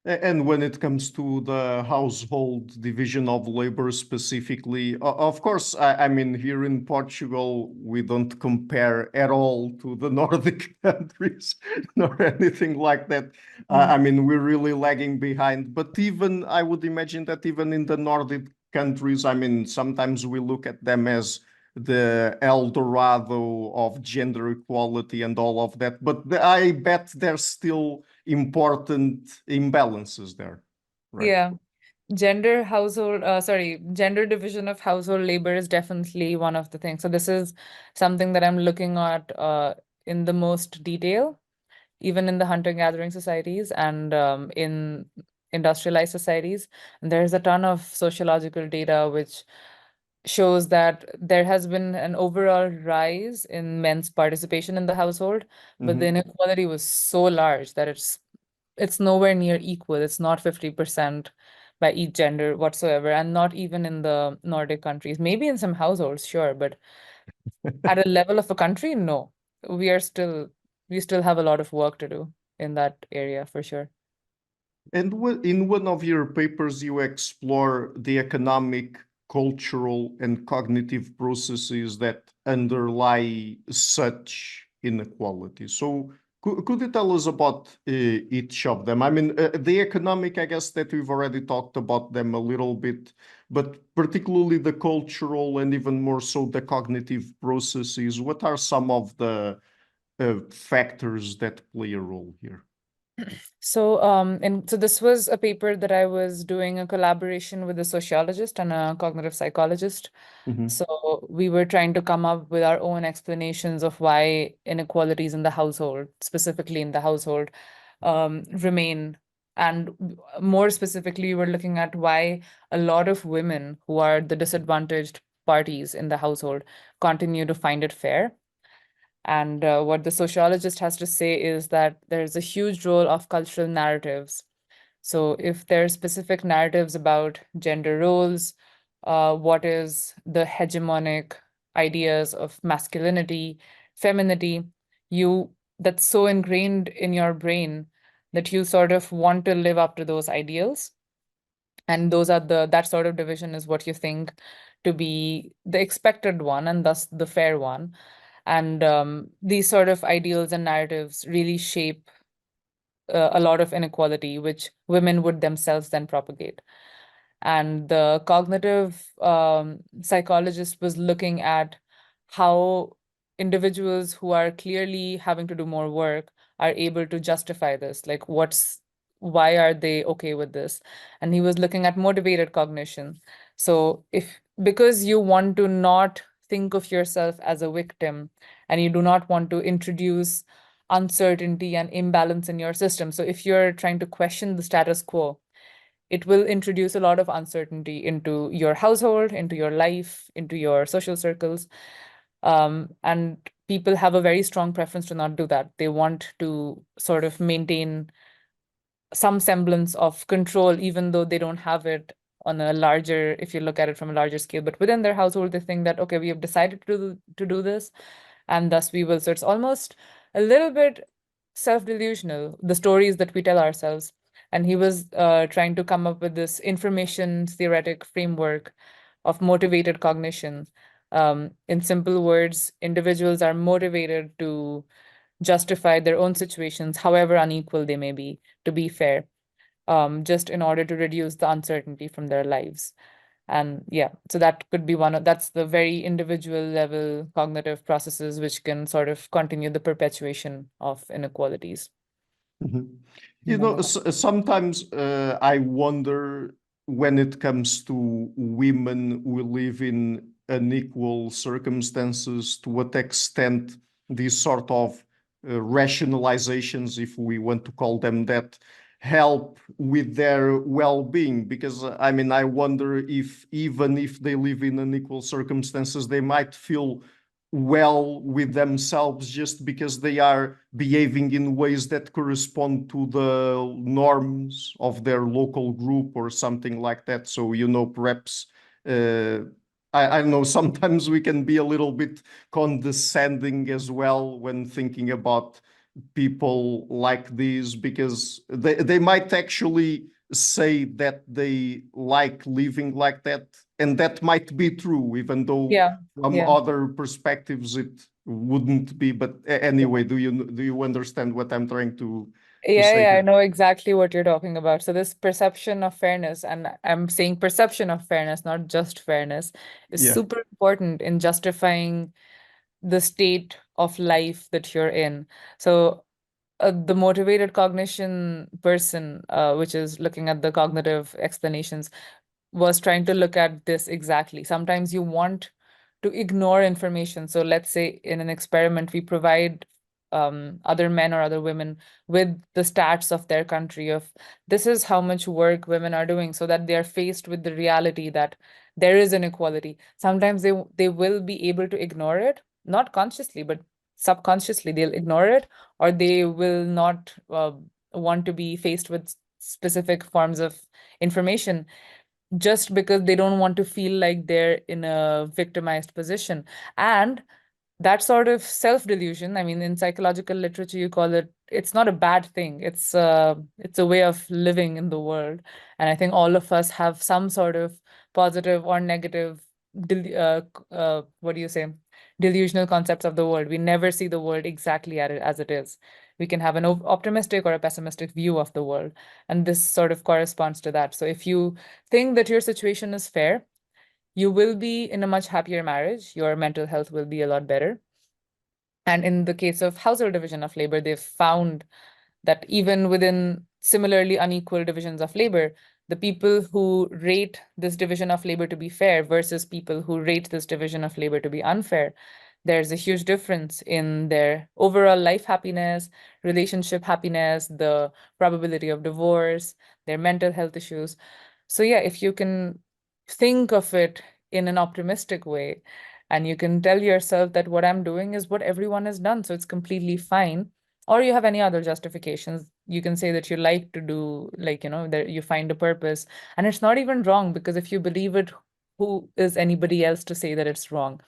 And when it comes to the household division of labor specifically, of course, I mean, here in Portugal, we don't compare at all to the Nordic countries nor anything like that. I mean, we're really lagging behind. But even, I would imagine that even in the Nordic countries, I mean, sometimes we look at them as the El Dorado of gender equality and all of that. But I bet there's still important imbalances there, right? Yeah. Gender division of household labor is definitely one of the things. So this is something that I'm looking at in the most detail, even in the hunter-gathering societies and in industrialized societies. And there's a ton of sociological data which shows that there has been an overall rise in men's participation in the household, but the inequality was so large that it's nowhere near equal. It's not 50% by each gender whatsoever, and not even in the Nordic countries. Maybe in some households, sure, but at a level of a country, no. We still have a lot of work to do in that area for sure. And in one of your papers, you explore the economic, cultural, and cognitive processes that underlie such inequality. So, could you tell us about each of them? I mean, the economic, I guess that we've already talked about them a little bit, but particularly the cultural and even more so the cognitive processes. What are some of the factors that play a role here? So this was a paper that I was doing a collaboration with a sociologist and a cognitive psychologist. Mhm. So we were trying to come up with our own explanations of why inequalities in the household, specifically in the household, remain. And more specifically, we were looking at why a lot of women who are the disadvantaged parties in the household continue to find it fair. And what the sociologist has to say is that there's a huge role of cultural narratives. So if there are specific narratives about gender roles, what is the hegemonic ideas of masculinity, femininity, that's so ingrained in your brain that you sort of want to live up to those ideals. And that sort of division is what you think to be the expected one and thus the fair one. And these sort of ideals and narratives really shape a lot of inequality, which women would themselves then propagate. And the cognitive psychologist was looking at how individuals who are clearly having to do more work are able to justify this. Like, why are they okay with this? And he was looking at motivated cognition. So because you want to not think of yourself as a victim, and you do not want to introduce uncertainty and imbalance in your system. So if you're trying to question the status quo, it will introduce a lot of uncertainty into your household, into your life, into your social circles. And people have a very strong preference to not do that. They want to sort of maintain some semblance of control, even though they don't have it on a larger, if you look at it from a larger scale. But within their household, they think that, okay, we have decided to do this, and thus we will. So it's almost a little bit self-delusional, the stories that we tell ourselves. And he was trying to come up with this information theoretic framework of motivated cognition. In simple words, individuals are motivated to justify their own situations, however unequal they may be, to be fair, just in order to reduce the uncertainty from their lives. And yeah, so that's the very individual level cognitive processes which can sort of continue the perpetuation of inequalities. Mhm. You know, sometimes I wonder when it comes to women who live in unequal circumstances, to what extent these sort of rationalizations, if we want to call them that, help with their well-being? Because I mean, I wonder if even if they live in unequal circumstances, they might feel well with themselves just because they are behaving in ways that correspond to the norms of their local group or something like that. So, perhaps uh, I don't know, sometimes we can be a little bit condescending as well when thinking about people like these, because they might actually say that they like living like that, and that might be true, even though Yeah, from yeah. other perspectives it wouldn't be. But anyway, do you understand what I'm trying to Yeah, say yeah, I here? know exactly what you're talking about. So this perception of fairness, and I'm saying perception of fairness, not just fairness, is Yeah. super important in justifying the state of life that you're in. So the motivated cognition person, which is looking at the cognitive explanations, was trying to look at this exactly. Sometimes you want to ignore information. So let's say in an experiment, we provide other men or other women with the stats of their country of this is how much work women are doing, so that they are faced with the reality that there is inequality. Sometimes they will be able to ignore it, not consciously, but subconsciously they'll ignore it, or they will not want to be faced with specific forms of information just because they don't want to feel like they're in a victimized position. And that sort of self-delusion, I mean, in psychological literature, you call it, it's not a bad thing. It's a way of living in the world. And I think all of us have some sort of positive or negative, what do you say, delusional concepts of the world. We never see the world exactly as it is. We can have an optimistic or a pessimistic view of the world. And this sort of corresponds to that. So if you think that your situation is fair, you will be in a much happier marriage. Your mental health will be a lot better. And in the case of household division of labor, they've found that even within similarly unequal divisions of labor, the people who rate this division of labor to be fair versus people who rate this division of labor to be unfair, there's a huge difference in their overall life happiness, relationship happiness, the probability of divorce, their mental health issues. So yeah, if you can think of it in an optimistic way, and you can tell yourself that what I'm doing is what everyone has done, so it's completely fine. Or you have any other justifications. You can say that you like to do, like, that you find a purpose. And it's not even wrong, because if you believe it, who is anybody else to say that it's wrong?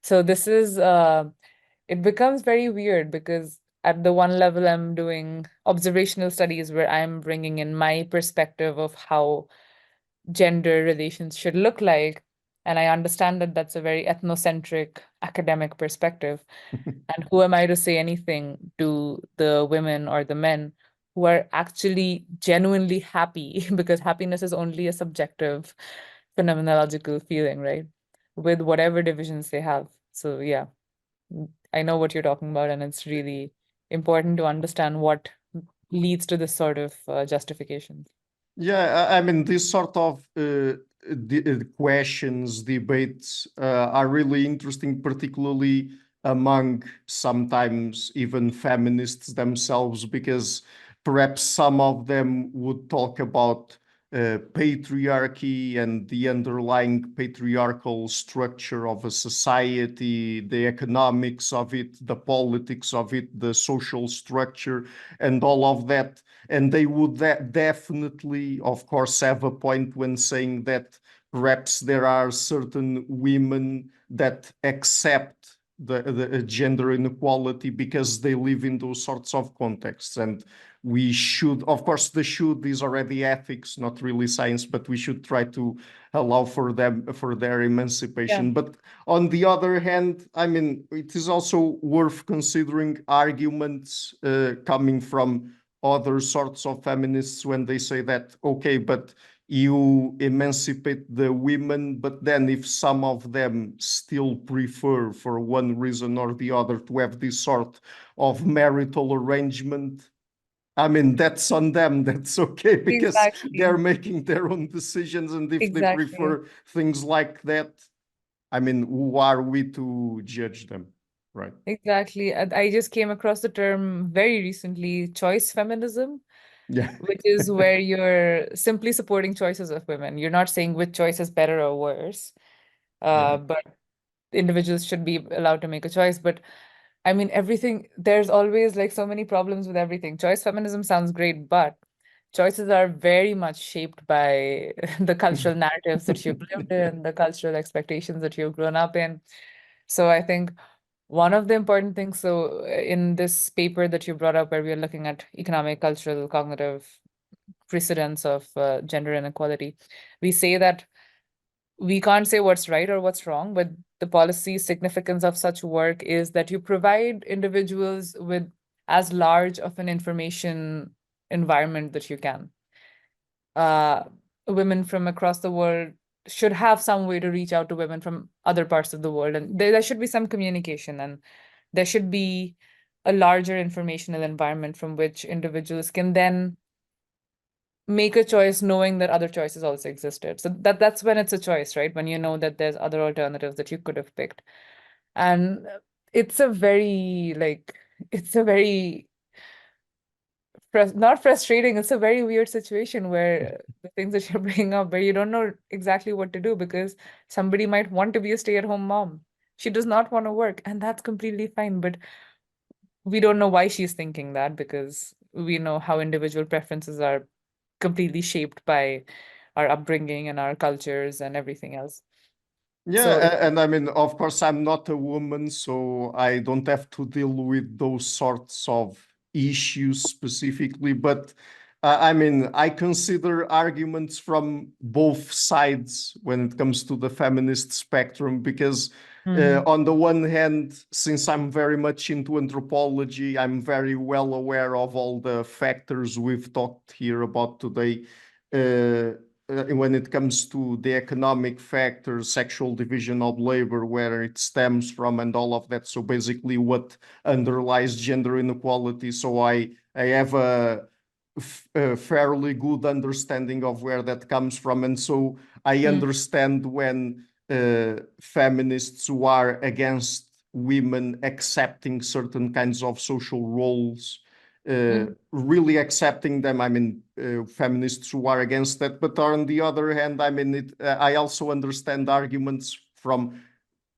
So this is, it becomes very weird, because at the one level, I'm doing observational studies where I'm bringing in my perspective of how gender relations should look like. And I understand that that's a very ethnocentric academic perspective. And who am I to say anything to the women or the men who are actually genuinely happy? Because happiness is only a subjective phenomenological feeling, right? With whatever divisions they have. So yeah, I know what you're talking about, and it's really important to understand what leads to this sort of justification. Yeah, I mean, these sort of questions, debates are really interesting, particularly among sometimes even feminists themselves, because perhaps some of them would talk about patriarchy and the underlying patriarchal structure of a society, the economics of it, the politics of it, the social structure, and all of that. And they would definitely, of course, have a point when saying that perhaps there are certain women that accept the gender inequality because they live in those sorts of contexts. And we should, of course, the should is already ethics, not really science, but we should try to allow for them, for their Yeah. emancipation. But on the other hand, I mean, it is also worth considering arguments coming from other sorts of feminists when they say that, okay, but you emancipate the women, but then if some of them still prefer, for one reason or the other, to have this sort of marital arrangement, I mean, that's on them. That's okay because they're Exactly. making their own decisions. And if they Exactly. prefer things like that, I mean, who are we to judge them? Right. Exactly. I just came across the term very recently, choice feminism, Yeah. which is where you're simply supporting choices of women. You're not saying which choice is better or worse, Yeah. but individuals should be allowed to make a choice. But I mean, everything, there's always like so many problems with everything. Choice feminism sounds great, but choices are very much shaped by the cultural narratives that you've lived in, the cultural expectations that you've grown up in. So I think one of the important things, so in this paper that you brought up, where we are looking at economic, cultural, cognitive precedents of gender inequality, we say that we can't say what's right or what's wrong, but the policy significance of such work is that you provide individuals with as large of an information environment that you can. Uh, Women from across the world should have some way to reach out to women from other parts of the world, and there should be some communication, and there should be a larger informational environment from which individuals can then make a choice knowing that other choices also existed. So that's when it's a choice, right? When you know that there's other alternatives that you could have picked. And it's a very like it's a very not frustrating, it's a very weird situation where the things that you're bringing up where you don't know exactly what to do because somebody might want to be a stay-at-home mom. She does not want to work, and that's completely fine. But we don't know why she's thinking that because we know how individual preferences are completely shaped by our upbringing and our cultures and everything else. Yeah, So it, and I mean, of course, I'm not a woman, so I don't have to deal with those sorts of issues specifically. But I mean, I consider arguments from both sides when it comes to the feminist spectrum, because mm, on the one hand, since I'm very much into anthropology, I'm very well aware of all the factors we've talked here about today. When it comes to the economic factors, sexual division of labor, where it stems from, and all of that. So basically, what underlies gender inequality. So I have a fairly good understanding of where that comes from, and so I mm, understand when feminists who are against women accepting certain kinds of social roles, mm, really accepting them. I mean, feminists who are against that. But on the other hand, I mean, I also understand arguments from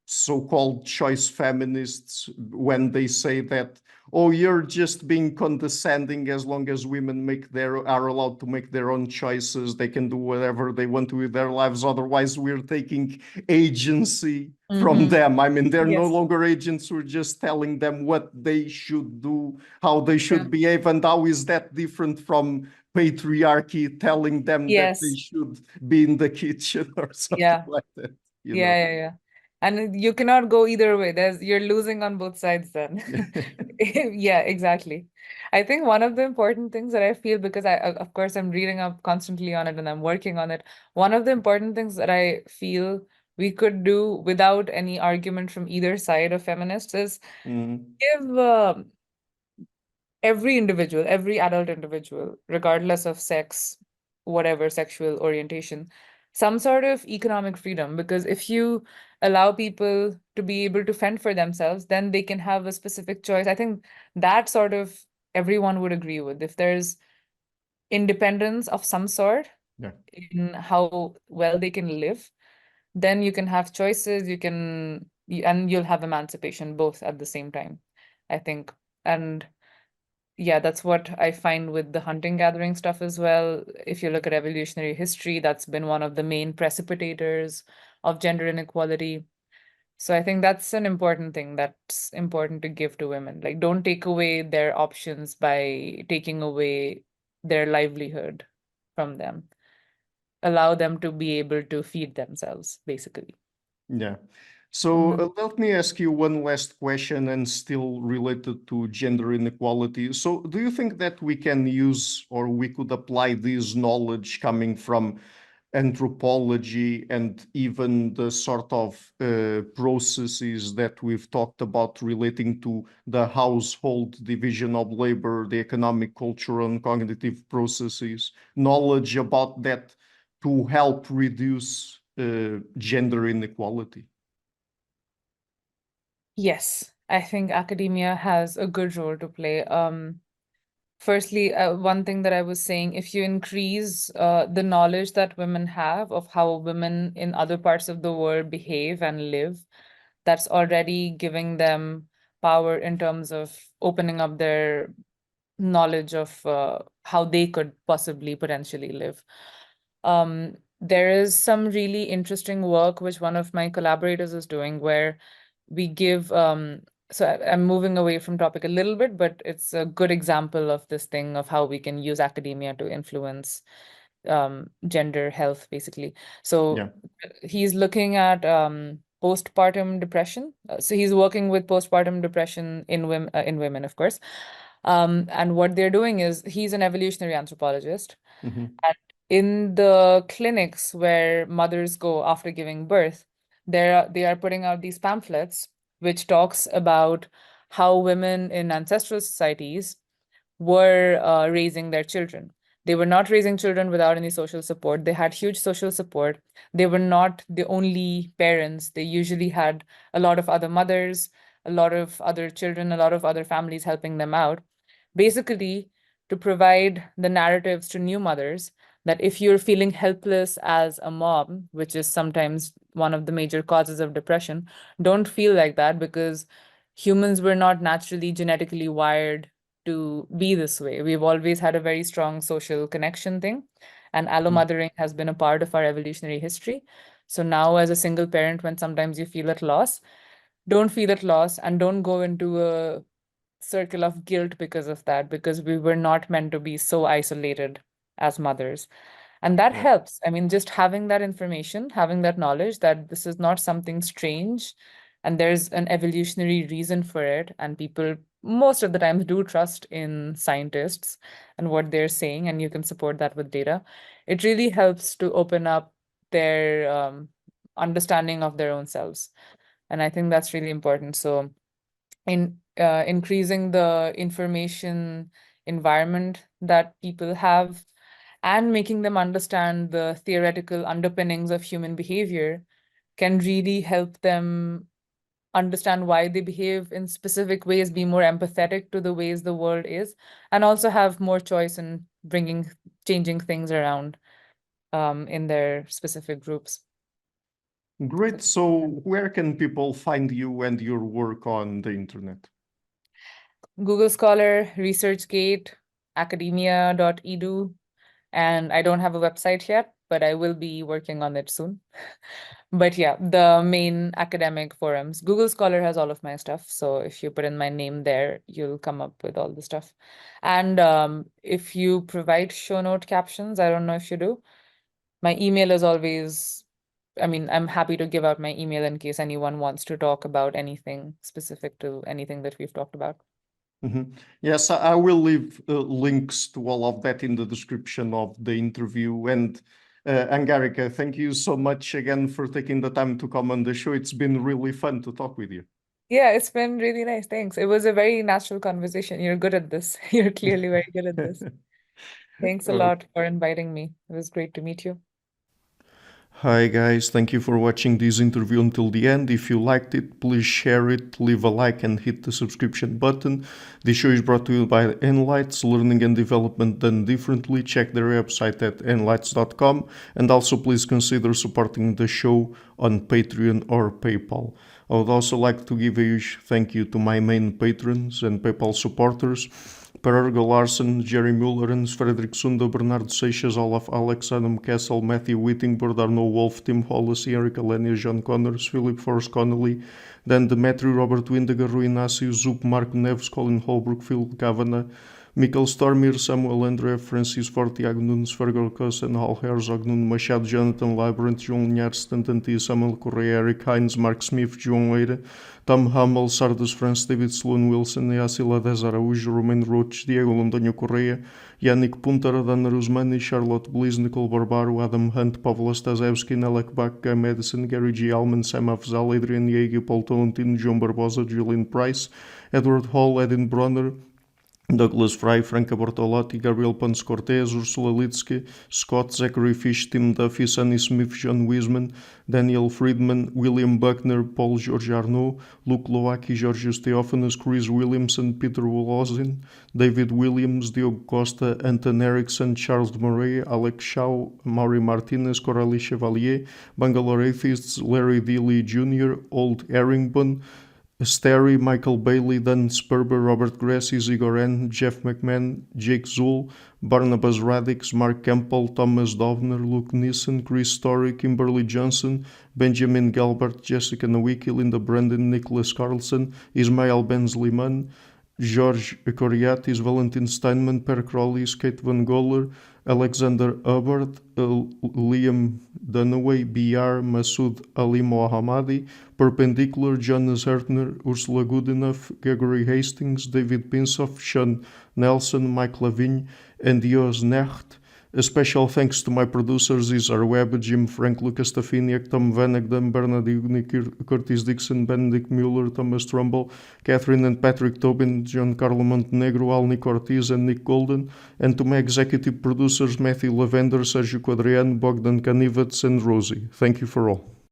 so-called choice feminists when they say that, oh, you're just being condescending. As long as women are allowed to make their own choices, they can do whatever they want to with their lives. Otherwise, we're taking agency from mm-hmm. them. I mean, they're no Yes. longer agents. We're just telling them what they should do, how they Yeah. should behave. And how is that different from patriarchy telling them that they Yes. should be in the kitchen or something Yeah. like that, you know? Yeah. And you cannot go either way. You're losing on both sides then. Yeah, exactly. I think one of the important things that I feel, because of course, I'm reading up constantly on it and I'm working on it. One of the important things that I feel we could do without any argument from either side of feminists is Mm, give every individual, every adult individual, regardless of sex, whatever sexual orientation, some sort of economic freedom. Because if you allow people to be able to fend for themselves, then they can have a specific choice. I think that sort of everyone would agree with. If there's independence of some sort yeah. in how well they can live, then you can have choices, and you'll have emancipation both at the same time, I think. And yeah, that's what I find with the hunting gathering stuff as well. If you look at evolutionary history, that's been one of the main precipitators of gender inequality. So I think that's an important thing that's important to give to women. Like, don't take away their options by taking away their livelihood from them. Allow them to be able to feed themselves, basically. Yeah. So Mhm. let me ask you one last question and still related to gender inequality. So do you think that we can use or we could apply this knowledge coming from anthropology and even the sort of processes that we've talked about relating to the household division of labor, the economic, cultural, and cognitive processes, knowledge about that to help reduce gender inequality? Yes, I think academia has a good role to play. Firstly, one thing that I was saying, if you increase the knowledge that women have of how women in other parts of the world behave and live, that's already giving them power in terms of opening up their knowledge of how they could possibly potentially live. There is some really interesting work which one of my collaborators is doing where we give I'm moving away from topic a little bit, but it's a good example of this thing of how we can use academia to influence gender health, basically. So Yeah. he's looking at postpartum depression. So he's working with postpartum depression in women, of course. And what they're doing is he's an evolutionary anthropologist. Mhm. And in the clinics where mothers go after giving birth, they are putting out these pamphlets which talks about how women in ancestral societies were raising their children. They were not raising children without any social support. They had huge social support. They were not the only parents. They usually had a lot of other mothers, a lot of other children, a lot of other families helping them out. Basically, to provide the narratives to new mothers that if you're feeling helpless as a mom, which is sometimes one of the major causes of depression, don't feel like that because humans were not naturally genetically wired to be this way. We've always had a very strong social connection thing, and allomothering has been a part of our evolutionary history. So now, as a single parent, when sometimes you feel at loss, don't feel at loss and don't go into a circle of guilt because of that, because we were not meant to be so isolated as mothers. And that Yeah. helps. I mean, just having that information, having that knowledge that this is not something strange and there's an evolutionary reason for it. And people most of the times do trust in scientists and what they're saying, and you can support that with data. It really helps to open up their understanding of their own selves. And I think that's really important. So in increasing the information environment that people have and making them understand the theoretical underpinnings of human behavior can really help them understand why they behave in specific ways, be more empathetic to the ways the world is, and also have more choice in changing things around in their specific groups. Great. So where can people find you and your work on the internet? Google Scholar, ResearchGate, academia.edu, and I don't have a website yet, but I will be working on it soon. But yeah, the main academic forums. Google Scholar has all of my stuff. So if you put in my name there, you'll come up with all the stuff. And if you provide show note captions, I don't know if you do, my email is always, I mean, I'm happy to give out my email in case anyone wants to talk about anything specific to anything that we've talked about. Yes, I will leave links to all of that in the description of the interview. And Angarika, thank you so much again for taking the time to come on the show. It's been really fun to talk with you. Yeah, it's been really nice. Thanks. It was a very natural conversation. You're good at this. You're clearly very good at this. Thanks a Uh, lot for inviting me. It was great to meet you. Hi guys, thank you for watching this interview until the end. If you liked it, please share it, leave a like and hit the subscription button. This show is brought to you by Enlights, Learning and Development Done Differently. Check their website at enlights.com, and also please consider supporting the show on Patreon or PayPal. I would also like to give a huge thank you to my main patrons and PayPal supporters: Per Ergo Larsen, Jerry Mullerens, Frederick Sunda, Bernardo Seixas, Olaf Alex, Adam Kessel, Matthew Whittingburg, Arno Wolf, Tim Hollis, Eric Alenia, John Connors, Philip Forrest Connolly, Dan Demetri, Robert Windiger, Rui Inácio, Zup, Marco Neves, Colin Holbrook, Phil Kavanagh, Michael Stormir, Samuel André, Francis Ford, Tiago Nunes, Fergal Cossen, Hal Herzog, Nuno Machado, Jonathan Labyrinth, João Linhares, Stantanti, Samuel Correia, Eric Hines, Mark Smith, João Eira, Tom Hummel, Sardus France, David Sloan Wilson, Yacila Dez Araújo, Romain Roach, Diego Londonho Correia, Yannick Punter, Dana Rusmani, Charlotte Bliss, Nicole Barbaro, Adam Hunt, Pavlo Stasevski, Nelek Bach, Guy Madison, Gary G. Allman, Sam Afzal, Adrian Yeager, Paul Tolentino, João Barbosa, Julian Price, Edward Hall, Edin Bronner, Douglas Fry, Franca Bortolotti, Gabriel Pontes Cortez, Ursula Litsky, Scott, Zachary Fish, Tim Duffy, Sonny Smith, John Wiseman, Daniel Friedman, William Buckner, Paul George Arnaud, Luke Loaki, Georgios Theophanes, Chris Williamson, Peter Wolozin, David Williams, Diogo Costa, Anton Erickson, Charles Murray, Alex Shaw, Maury Martinez, Coralie Chevalier, Bangalore Atheists, Larry D. Lee Jr., Old Errington, Sterry, Michael Bailey, Dan Sperber, Robert Grassi, Zigoren, Jeff McMahon, Jake Zool, Barnabas Radix, Mark Campbell, Thomas Dovner, Luke Nissen, Chris Story, Kimberly Johnson, Benjamin Galbert, Jessica Nowicki, Linda Brandon, Nicholas Carlson, Ismael Benzliman, George Coriatis, Valentin Steinman, Per Crowley, Kate Van Goller, Alexander Hubbard, Liam Dunaway, BR, Masood Ali Mohammadi, Perpendicular, Jonas Hertner, Ursula Goodenough, Gregory Hastings, David Pinsoff, Sean Nelson, Mike Lavigne, and Dios Necht. A special thanks to my producers, Isar Webb, Jim Frank, Lucas Stafiniak, Tom Vanagdam, Bernard Ugni, Curtis Dixon, Benedict Mueller, Thomas Trumbull, Catherine and Patrick Tobin, John Carlo Montenegro, Alni Ortiz, and Nick Golden, and to my executive producers, Matthew Lavender, Sergio Quadriano, Bogdan Kanivets, and Rosie. Thank you for all.